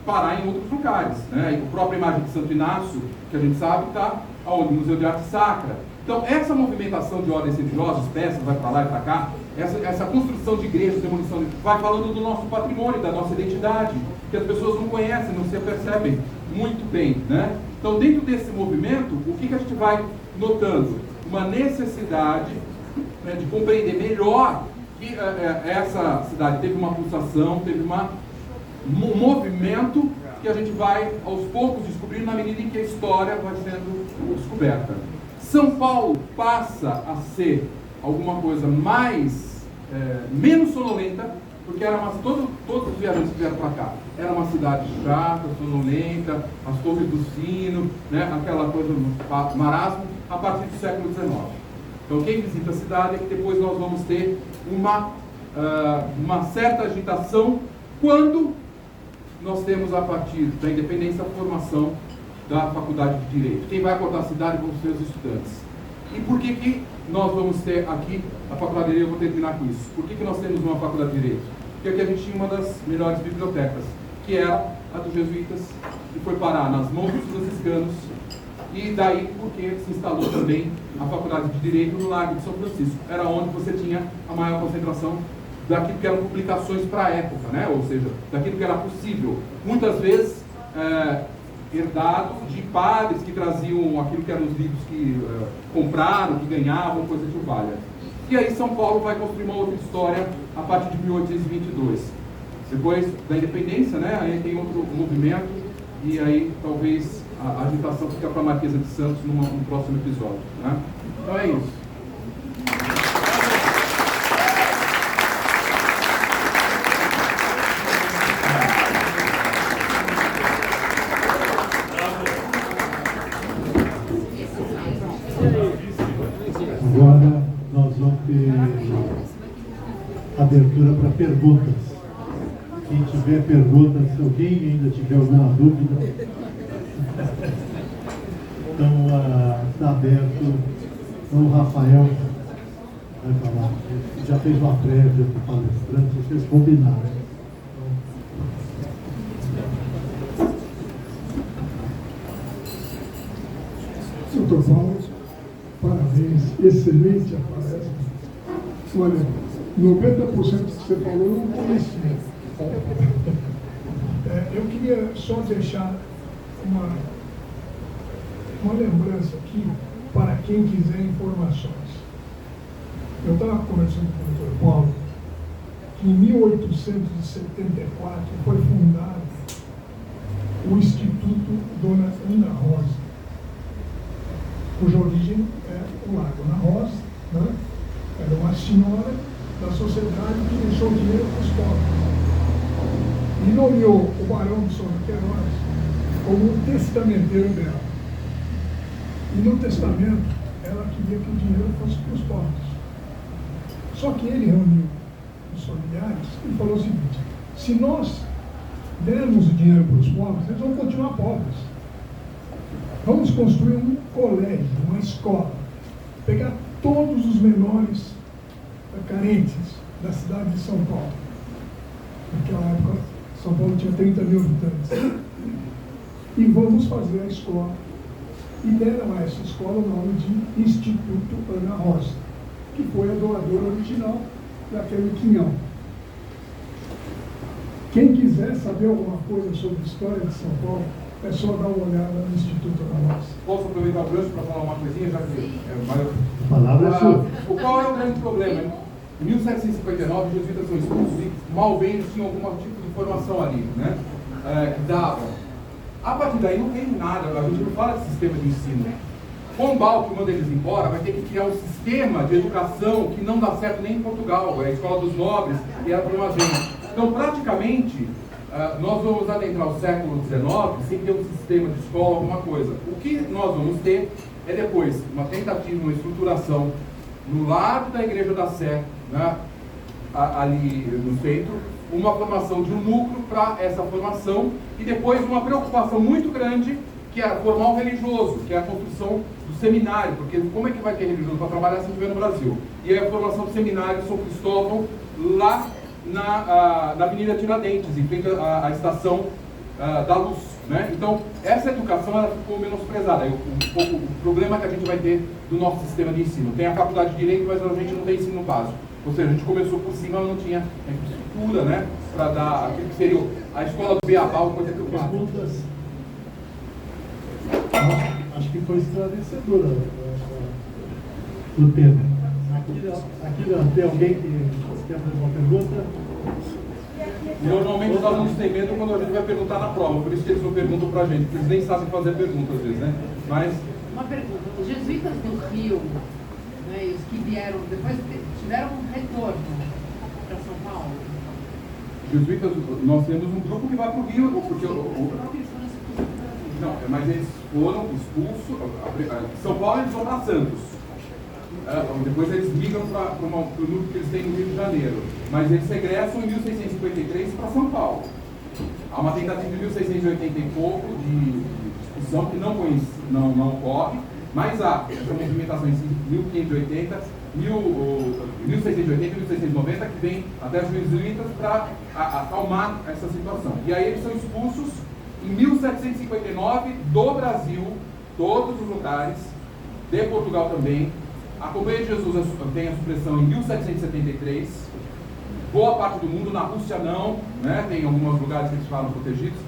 parar em outros lugares, né? A própria imagem de Santo Inácio, que a gente sabe, está no Museu de Arte Sacra. Então, essa movimentação de ordens religiosas, peças, vai para lá e para cá, essa construção de igrejas, demolição, vai falando do nosso patrimônio, da nossa identidade, que as pessoas não conhecem, não se apercebem muito bem, né? Então, dentro desse movimento, o que a gente vai notando? Uma necessidade, né, de compreender melhor que essa cidade teve uma pulsação, teve um movimento que a gente vai, aos poucos, descobrindo na medida em que a história vai sendo descoberta. São Paulo passa a ser alguma coisa menos sonolenta, porque era todos os viajantes que vieram para cá. Era uma cidade chata, sonolenta, as torres do sino, né, aquela coisa do marasmo, a partir do século XIX. Então, quem visita a cidade é que depois nós vamos ter uma certa agitação quando nós temos, a partir da independência, a formação da Faculdade de Direito. Quem vai acordar a cidade vão ser os estudantes. E por que nós vamos ter aqui a Faculdade de Direito? Eu vou terminar com isso. Por que nós temos uma Faculdade de Direito? Porque aqui a gente tinha uma das melhores bibliotecas, que era a dos jesuítas, que foi parar nas mãos dos franciscanos, e daí porque se instalou também a Faculdade de Direito no Largo de São Francisco. Era onde você tinha a maior concentração daquilo que eram publicações para a época, né? Ou seja, daquilo que era possível. Muitas vezes herdado de padres que traziam aquilo que eram os livros que compraram, que ganhavam, coisa que valha. E aí São Paulo vai construir uma outra história a partir de 1822. Depois da independência, né, aí tem outro movimento, e aí talvez a agitação fica para a Marquesa de Santos num próximo episódio, né? Então é isso. Agora nós vamos ter abertura para perguntas. Quem tiver perguntas, se alguém ainda tiver alguma dúvida, então está aberto. Então o Rafael vai falar. Já fez uma prévia para o palestrante, vocês combinaram. Doutor Paulo, parabéns, excelente a palestra. Olha, 90% do que você falou eu não conhecia. Eu queria só deixar uma lembrança aqui para quem quiser informações. Eu estava conversando com o doutor Paulo que em 1874 foi fundado o Instituto Dona Ana Rosa, cuja origem é o Lago Ana Rosa, né? Era uma senhora da sociedade que deixou dinheiro para os pobres. E nomeou o Barão de Souza Queiroz como o testamenteiro dela. E no testamento, ela queria que o dinheiro fosse para os pobres. Só que ele reuniu os familiares e falou o seguinte: se nós dermos o dinheiro para os pobres, eles vão continuar pobres. Vamos construir um colégio, uma escola, pegar todos os menores carentes da cidade de São Paulo. Naquela época, São Paulo tinha 30 mil habitantes. E vamos fazer a escola. E deram a essa escola o nome de Instituto Ana Rosa, que foi a doadora original daquele quinhão. Quem quiser saber alguma coisa sobre a história de São Paulo, é só dar uma olhada no Instituto Ana Rosa. Posso aproveitar o gancho para falar uma coisinha, já que A palavra é sua. Qual é o grande problema? Em 1759, os jesuítas são expulsos e mal bem eles tinham algum tipo de formação ali, né? Que davam. A partir daí não tem nada, a gente não fala de sistema de ensino. Pombal, que manda eles embora, vai ter que criar um sistema de educação que não dá certo nem em Portugal, é a Escola dos Nobres, que era para uma gente. Então, praticamente, nós vamos adentrar o século XIX sem ter um sistema de escola, alguma coisa. O que nós vamos ter é depois uma tentativa, uma estruturação no lado da Igreja da Sé, né, ali no centro, uma formação de um núcleo para essa formação, e depois uma preocupação muito grande, que era formar um religioso, que é a construção do seminário, porque como é que vai ter religioso para trabalhar se estiver no Brasil? E aí a formação do seminário São Cristóvão, lá na Avenida Tiradentes, em frente à estação da Luz, né? Então, essa educação ela ficou menosprezada. O problema que a gente vai ter do nosso sistema de ensino. Tem a faculdade de Direito, mas a gente não tem ensino básico. Ou seja, a gente começou por cima, mas não tinha infraestrutura, né? Para dar aquilo que seria a escola do Beabá, uma coisa que eu faço. Perguntas? Acho que foi esclarecedora o tema. Aqui tem alguém que quer fazer uma pergunta? Normalmente os alunos têm medo quando a gente vai perguntar na prova, por isso que eles não perguntam para a gente, porque eles nem sabem fazer perguntas às vezes, né? Mas... Uma pergunta, os jesuítas do Rio, né, e os que vieram depois, tiveram um retorno para São Paulo? Jesuítas, nós temos um grupo que vai para o Rio, porque não, mas eles foram expulsos. São Paulo eles vão para Santos. Depois eles migram para o núcleo que eles têm no Rio de Janeiro. Mas eles regressam em 1653 para São Paulo. Há uma tentativa de 1680 e pouco de expulsão que não ocorre, mas há essa movimentação em 1580, 1680 e 1690 que vem até os jesuítas para acalmar essa situação. E aí eles são expulsos em 1759 do Brasil, todos os lugares, de Portugal também. A Companhia de Jesus tem a supressão em 1773, boa parte do mundo, na Rússia não, né? Tem alguns lugares que eles falam protegidos,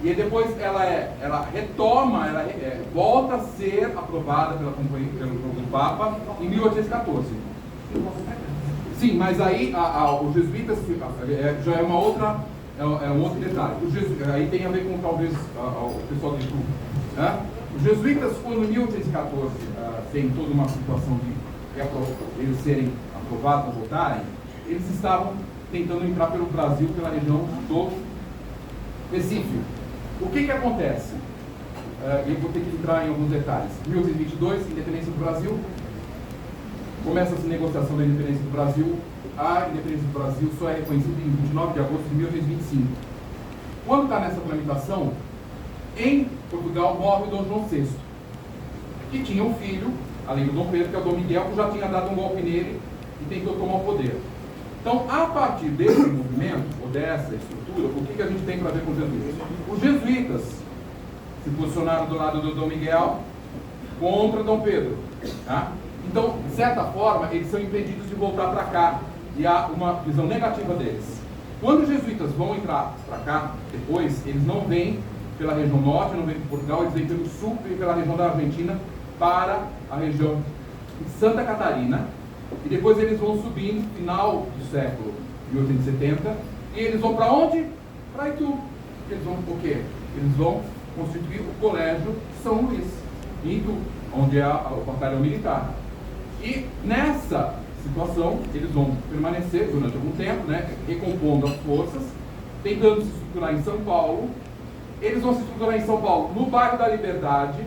e depois ela retoma, volta a ser aprovada pelo Papa em 1814. Sim, mas aí os jesuítas já é uma outra, é um outro detalhe. Aí tem a ver com talvez o pessoal do YouTube, né? Os jesuítas, quando em 1814 tem toda uma situação de eles serem aprovados, voltarem, eles estavam tentando entrar pelo Brasil, pela região do Recife. O que acontece? Eu vou ter que entrar em alguns detalhes. 1822, independência do Brasil. Começa-se a negociação da independência do Brasil. A independência do Brasil só é reconhecida em 29 de agosto de 1825. Quando está nessa tramitação, em Portugal morre o Dom João VI, que tinha um filho, além do Dom Pedro, que é o Dom Miguel, que já tinha dado um golpe nele e tentou tomar o poder. Então, a partir desse movimento, ou dessa estrutura, o que a gente tem para ver com os jesuítas? Os jesuítas se posicionaram do lado do Dom Miguel contra Dom Pedro. Tá? Então, de certa forma, eles são impedidos de voltar para cá. E há uma visão negativa deles. Quando os jesuítas vão entrar para cá, depois, eles não vêm pela região norte, não vêm por Portugal, eles vêm pelo sul e pela região da Argentina para a região de Santa Catarina, e depois eles vão subindo no final do século 1870, e eles vão para onde? Para Itu. Eles vão o quê? Eles vão constituir o Colégio São Luís, em Itu, onde é o batalhão militar. E nessa situação, eles vão permanecer durante algum tempo, né, recompondo as forças, tentando se estruturar em São Paulo. Eles vão se estruturar em São Paulo, no bairro da Liberdade.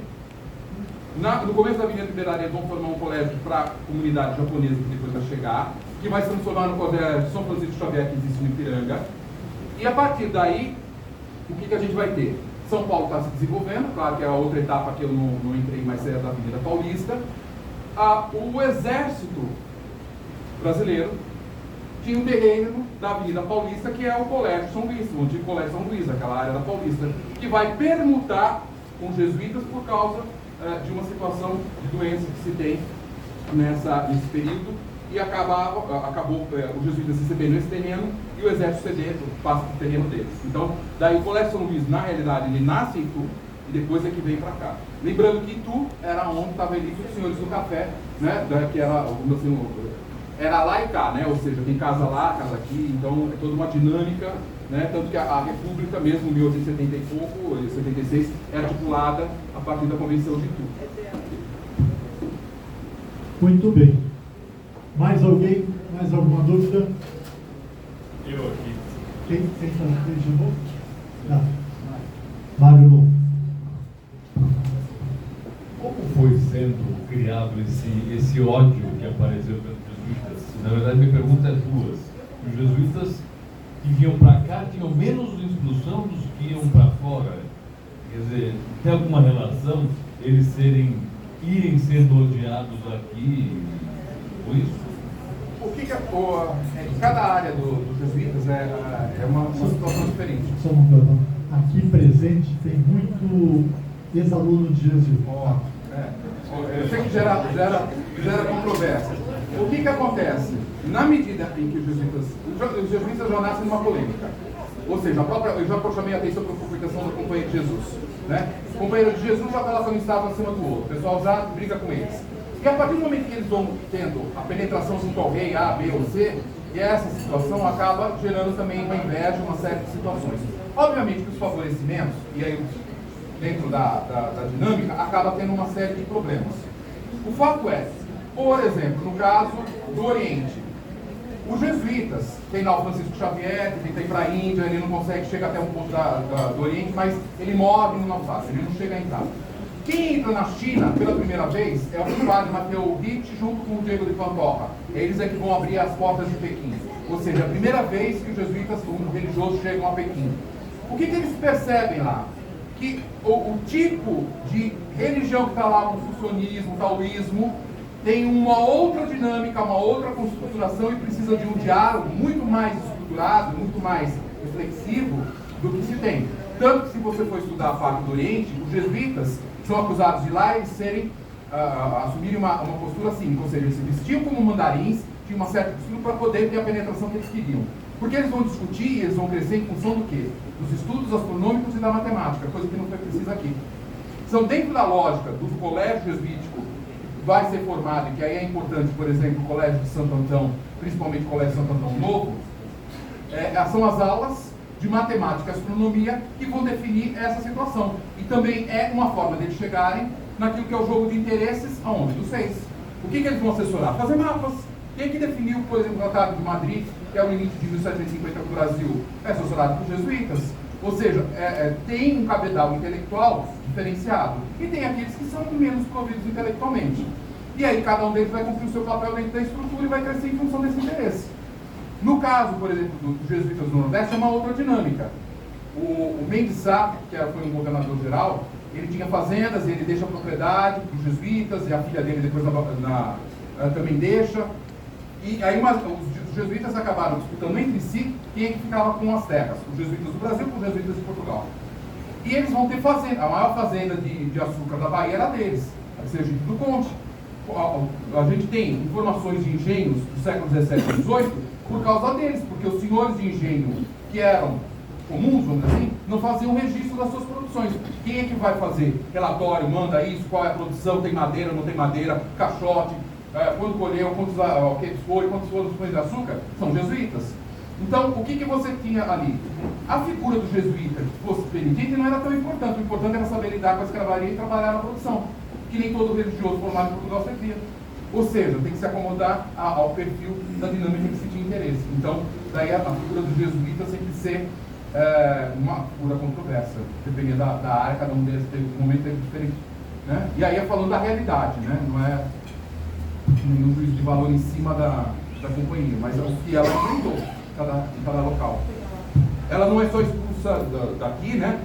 No começo da Avenida Liberdade, eles vão formar um colégio para a comunidade japonesa, que depois vai chegar, que vai se transformar no colégio São Francisco Xavier, que existe no Ipiranga. E a partir daí, o que a gente vai ter? São Paulo está se desenvolvendo, claro que é a outra etapa que eu não entrei, mas é da Avenida Paulista. O exército brasileiro tinha um terreno da Avenida Paulista, que é o Colégio São Luís, o antigo Colégio São Luís, aquela área da Paulista, que vai permutar com os jesuítas por causa de uma situação de doença que se tem nesse período, e acabou os jesuítas recebendo esse terreno e o exército cedendo, passa para o terreno deles. Então, daí o Colégio São Luís, na realidade, ele nasce em Itu e depois é que vem para cá. Lembrando que Itu era onde estavam elitos os senhores do café, né, que era, assim, era lá e cá, né, ou seja, tem casa lá, casa aqui, então é toda uma dinâmica, né, tanto que a República mesmo, em 1870 e pouco, 76, é articulada a partir da Convenção de Itu. Muito bem. Mais alguém? Mais alguma dúvida? Eu aqui. Quem está na frente de novo? Mário Novo. Como foi sendo sendo criado esse ódio que apareceu pelos jesuítas? Na verdade, minha pergunta é duas. Os jesuítas que vinham para cá tinham menos instrução dos que iam para fora. Quer dizer, tem alguma relação eles irem sendo odiados aqui com isso? O que cada área dos jesuítas é uma situação diferente. Só uma coisa, aqui presente tem muito ex-aluno de Jesus. Eu sei que gera controvérsia. O que acontece? Na medida em que os jesuítas já nascem numa polêmica, ou seja, eu já chamei a atenção para a publicação do Companheiro de Jesus. Né? O Companheiro de Jesus já coloca um estado acima do outro, o pessoal já briga com eles. E a partir do momento que eles vão tendo a penetração junto ao rei A, B ou C, e essa situação acaba gerando também uma inveja, uma série de situações. Obviamente que os favorecimentos, e aí dentro da dinâmica, acaba tendo uma série de problemas. O fato é, por exemplo, no caso do Oriente, os jesuítas, tem lá o Francisco Xavier, que tenta ir para a Índia, ele não consegue chegar até um ponto do Oriente, mas ele morre no naufrágio, ele não chega a entrar. Quem entra na China pela primeira vez é o padre Mateo Witt junto com o Diego de Pantoja. Eles é que vão abrir as portas de Pequim. Ou seja, a primeira vez que os jesuítas, o religioso, chegam a Pequim. O que eles percebem lá? Que o tipo de religião que está lá, o confucionismo, o taoísmo, tem uma outra dinâmica, uma outra estruturação e precisa de um diálogo muito mais estruturado, muito mais reflexivo do que se tem. Tanto que se você for estudar a parte do Oriente, os jesuítas são acusados de lá eles assumirem uma postura assim, ou seja, eles se vestiam como mandarins, tinham uma certa postura para poder ter a penetração que eles queriam. Porque eles vão discutir e eles vão crescer em função do quê? Dos estudos astronômicos e da matemática, coisa que não foi precisa aqui. São dentro da lógica do colégio jesuítico que vai ser formado, e que aí é importante, por exemplo, o colégio de Santo Antão, principalmente o colégio de Santo Antão Novo, são as aulas de matemática e astronomia que vão definir essa situação. E também é uma forma deles chegarem naquilo que é o jogo de interesses, aonde? Dos 6. O que eles vão assessorar? Fazer mapas. Quem que definiu, por exemplo, o Tratado de Madrid, que é o limite de 1750 do Brasil, é assessorado por jesuítas. Ou seja, tem um cabedal intelectual diferenciado. E tem aqueles que são menos providos intelectualmente. E aí cada um deles vai cumprir o seu papel dentro da estrutura e vai crescer em função desse interesse. No caso, por exemplo, dos jesuítas do Nordeste, é uma outra dinâmica. O Mendes Sá, que foi um governador geral, ele tinha fazendas, ele deixa a propriedade para os jesuítas, e a filha dele depois também deixa. E aí os jesuítas acabaram disputando entre si quem é que ficava com as terras, os jesuítas do Brasil com os jesuítas de Portugal. E eles vão ter fazenda, a maior fazenda de açúcar da Bahia era deles, a Sergipe do Conde. A gente tem informações de engenhos do século XVII e XVIII por causa deles, porque os senhores de engenho, que eram comuns, vamos dizer assim, não faziam registro das suas produções. Quem é que vai fazer relatório, manda isso, qual é a produção, tem madeira, não tem madeira, caixote, quando colheu, quantos foram os pães de açúcar? São jesuítas. Então, o que você tinha ali? A figura do jesuíta que fosse penitente não era tão importante. O importante era saber lidar com a escravaria e trabalhar na produção, que nem todo religioso formado em Portugal servia. Ou seja, tem que se acomodar ao perfil da dinâmica que se tinha interesse. Então, daí a figura do jesuíta sempre ser uma figura controversa. Dependendo da área, cada um deles teve um momento diferente. Né? E aí é falando da realidade, né? Não é um juízo de valor em cima da companhia, mas é o que ela enfrentou em cada local. Ela não é só expulsa daqui, né?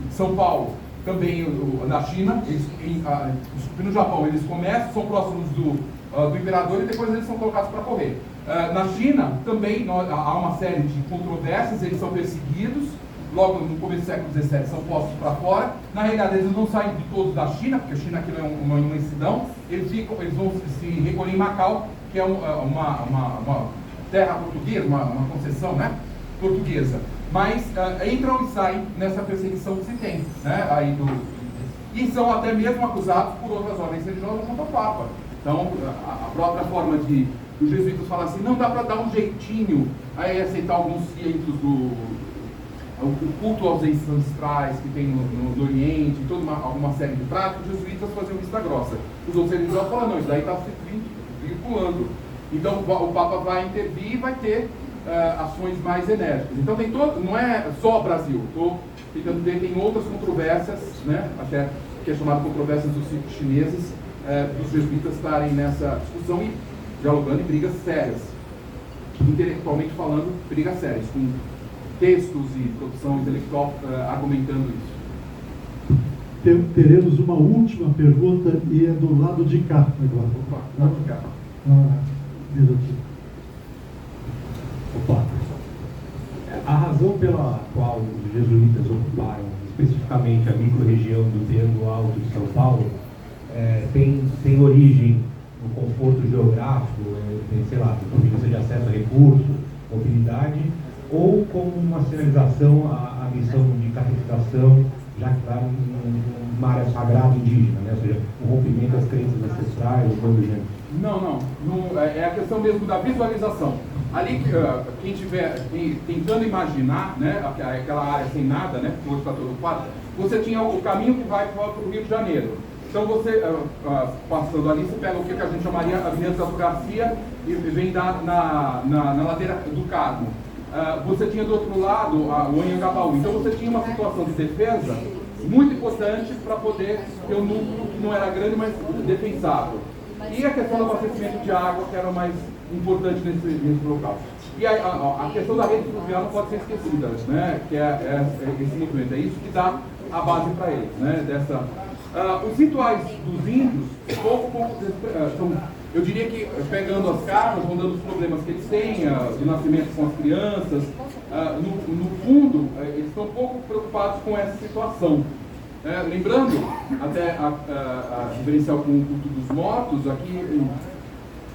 Em São Paulo, também na China, no Japão eles começam, são próximos do imperador e depois eles são colocados para correr. Na China também há uma série de controvérsias, eles são perseguidos, logo no começo do século XVII são postos para fora. Na realidade eles não saem de todos da China, porque a China aqui não é uma imensidão, eles vão se recolher em Macau, que é uma terra portuguesa, uma concessão, né, portuguesa. Mas entram e saem nessa perseguição que se tem, né, e são até mesmo acusados por outras ordens religiosas contra o Papa. Então, a própria forma dos jesuítas falar assim, não dá para dar um jeitinho aí aceitar alguns cientos o culto aos ancestrais que tem no Oriente, toda alguma série de práticas, os jesuítas faziam vista grossa. Os outros religiosos falam, não, isso daí está vinculando. Então o Papa vai intervir e vai ter ações mais enérgicas. Então tem não é só o Brasil, estou tentando ver, tem outras controvérsias, né, até que é chamado Controvérsias dos Ciclos Chineses, dos jesuítas estarem nessa discussão e dialogando em brigas sérias, intelectualmente falando, brigas sérias, com textos e produção intelectual argumentando isso. Teremos uma última pergunta e é do lado de cá agora. Opa, lado de cá. Opa. A razão pela qual os jesuítas ocuparam especificamente a microrregião do Triângulo Alto de São Paulo tem origem no conforto geográfico, sei lá, província de acesso a recursos, mobilidade, ou como uma sinalização à missão de catequização, já que está numa área sagrada indígena, né? Ou seja, o rompimento das crenças ancestrais, ou coisa do gênero. Não, é a questão mesmo da visualização. Ali, quem estiver tentando imaginar, né, aquela área sem nada, né, que hoje está todo quadro, você tinha o caminho que vai para o Rio de Janeiro. Então você, passando ali, você pega o que a gente chamaria a Avenida Celso Garcia e vem na ladeira do Carmo. Você tinha do outro lado o Anhangabaú. Então você tinha uma situação de defesa muito importante para poder ter um núcleo que não era grande, mas defensável. E a questão do abastecimento de água, que era o mais importante nesse local. E a questão da rede fluvial não pode ser esquecida, né? Que é esse movimento. É isso que dá a base para eles, né? Os rituais dos índios, eu diria que, pegando as cartas, vão dando os problemas que eles têm, de nascimento com as crianças, no fundo, eles estão pouco preocupados com essa situação. Lembrando, até a diferencial com o culto dos mortos, aqui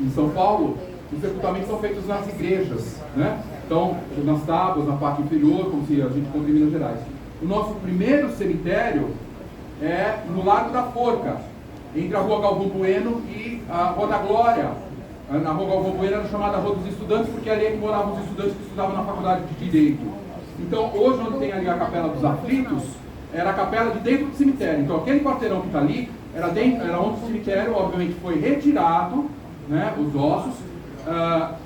em São Paulo, os sepultamentos são feitos nas igrejas, né? Então, nas tábuas, na parte inferior, como se a gente encontra em Minas Gerais. O nosso primeiro cemitério é no Largo da Forca, entre a Rua Galvão Bueno e a Rua da Glória. Na Rua Galvão Bueno era chamada Rua dos Estudantes, porque ali é que moravam os estudantes que estudavam na Faculdade de Direito. Então, hoje, onde tem ali a Capela dos Aflitos, era a capela de dentro do cemitério. Então, aquele quarteirão que está ali, era onde o cemitério, obviamente, foi retirado, né, os ossos,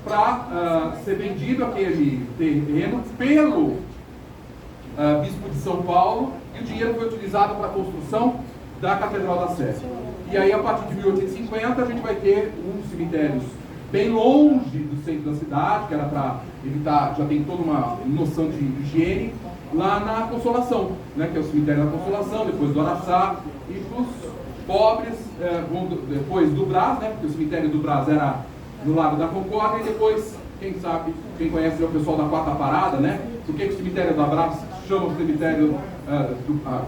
para ser vendido aquele terreno pelo Bispo de São Paulo, e o dinheiro foi utilizado para a construção da Catedral da Sé. E aí, a partir de 1850, a gente vai ter uns cemitérios bem longe do centro da cidade, que era para evitar, já tem toda uma noção de higiene, lá na Consolação, né, que é o cemitério da Consolação, depois do Araçá, e para os pobres, depois do Brás, né, porque o cemitério do Brás era no Lago da Concórdia, e depois, quem sabe, quem conhece é o pessoal da Quarta Parada, né, por que o cemitério da Brás chama o cemitério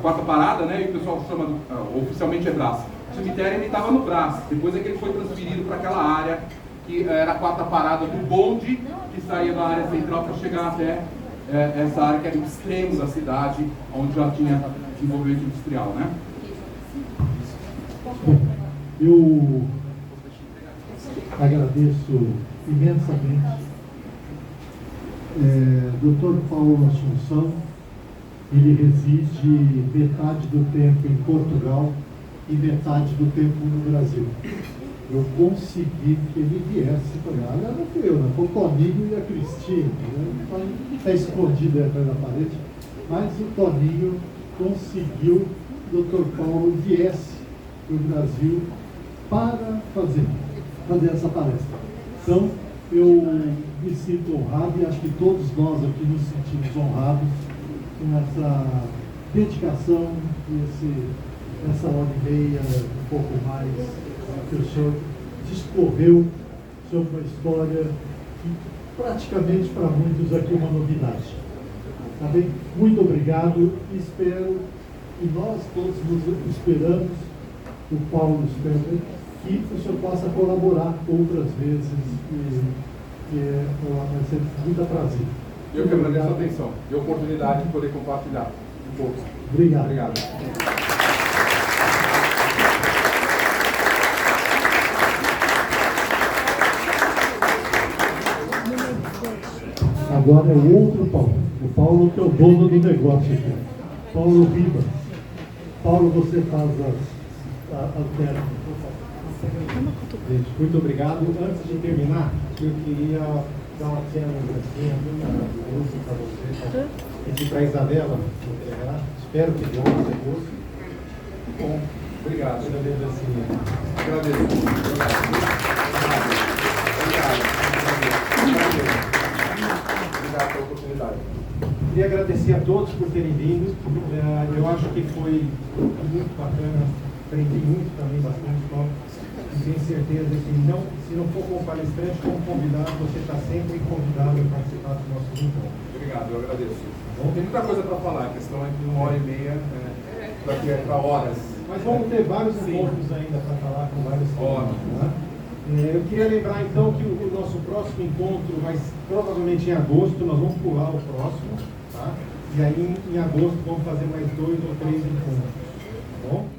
Quarta Parada, né, e o pessoal chama, oficialmente é Brás. O cemitério ele estava no Brás, depois é que ele foi transferido para aquela área, que era a Quarta Parada do bonde, que saía da área central para chegar até essa área que era o extremo da cidade, onde já tinha desenvolvimento industrial, né? Bom, eu agradeço imensamente. Dr. Paulo Assunção, ele reside metade do tempo em Portugal e metade do tempo no Brasil. Eu consegui que ele viesse para lá. Não fui eu, não. Foi o Toninho e a Cristina. Está escondido atrás da parede. Mas o Toninho conseguiu que o Dr. Paulo viesse para o Brasil para fazer essa palestra. Então, eu me sinto honrado e acho que todos nós aqui nos sentimos honrados com essa dedicação e essa hora e meia, um pouco mais, que o senhor discorreu sobre uma história que praticamente para muitos aqui é uma novidade. Tá bem? Muito obrigado, espero, e nós todos nos esperamos, o Paulo espera, que o senhor possa colaborar outras vezes, vai ser muito prazer. Eu que agradeço a atenção e a oportunidade de poder compartilhar um pouco. Obrigado. Obrigado. Agora é o outro Paulo. O Paulo que é o dono do negócio aqui. Paulo Ribas. Paulo, você faz as pernas. Gente, muito obrigado. Antes de terminar, eu queria dar uma pequena lembrancinha para você, pedir para a Isabela, espero que ele ouça. Bom, obrigado. Agradeço assim. Agradeço. Obrigado pela oportunidade. Queria agradecer a todos por terem vindo. Eu acho que foi muito bacana. Aprendi muito também, bastante. E tenho certeza que se não for como palestrante, como convidado, você está sempre convidado a participar dos nossos encontros. Obrigado, eu agradeço. Bom, tem muita coisa para falar, a questão é que 1h30, daqui é para horas. Mas vamos ter vários encontros ainda para falar com vários temas. Né? Eu queria lembrar então que o nosso próximo encontro vai provavelmente em agosto, nós vamos pular o próximo, tá? E aí em agosto vamos fazer mais 2 ou 3 encontros, tá bom?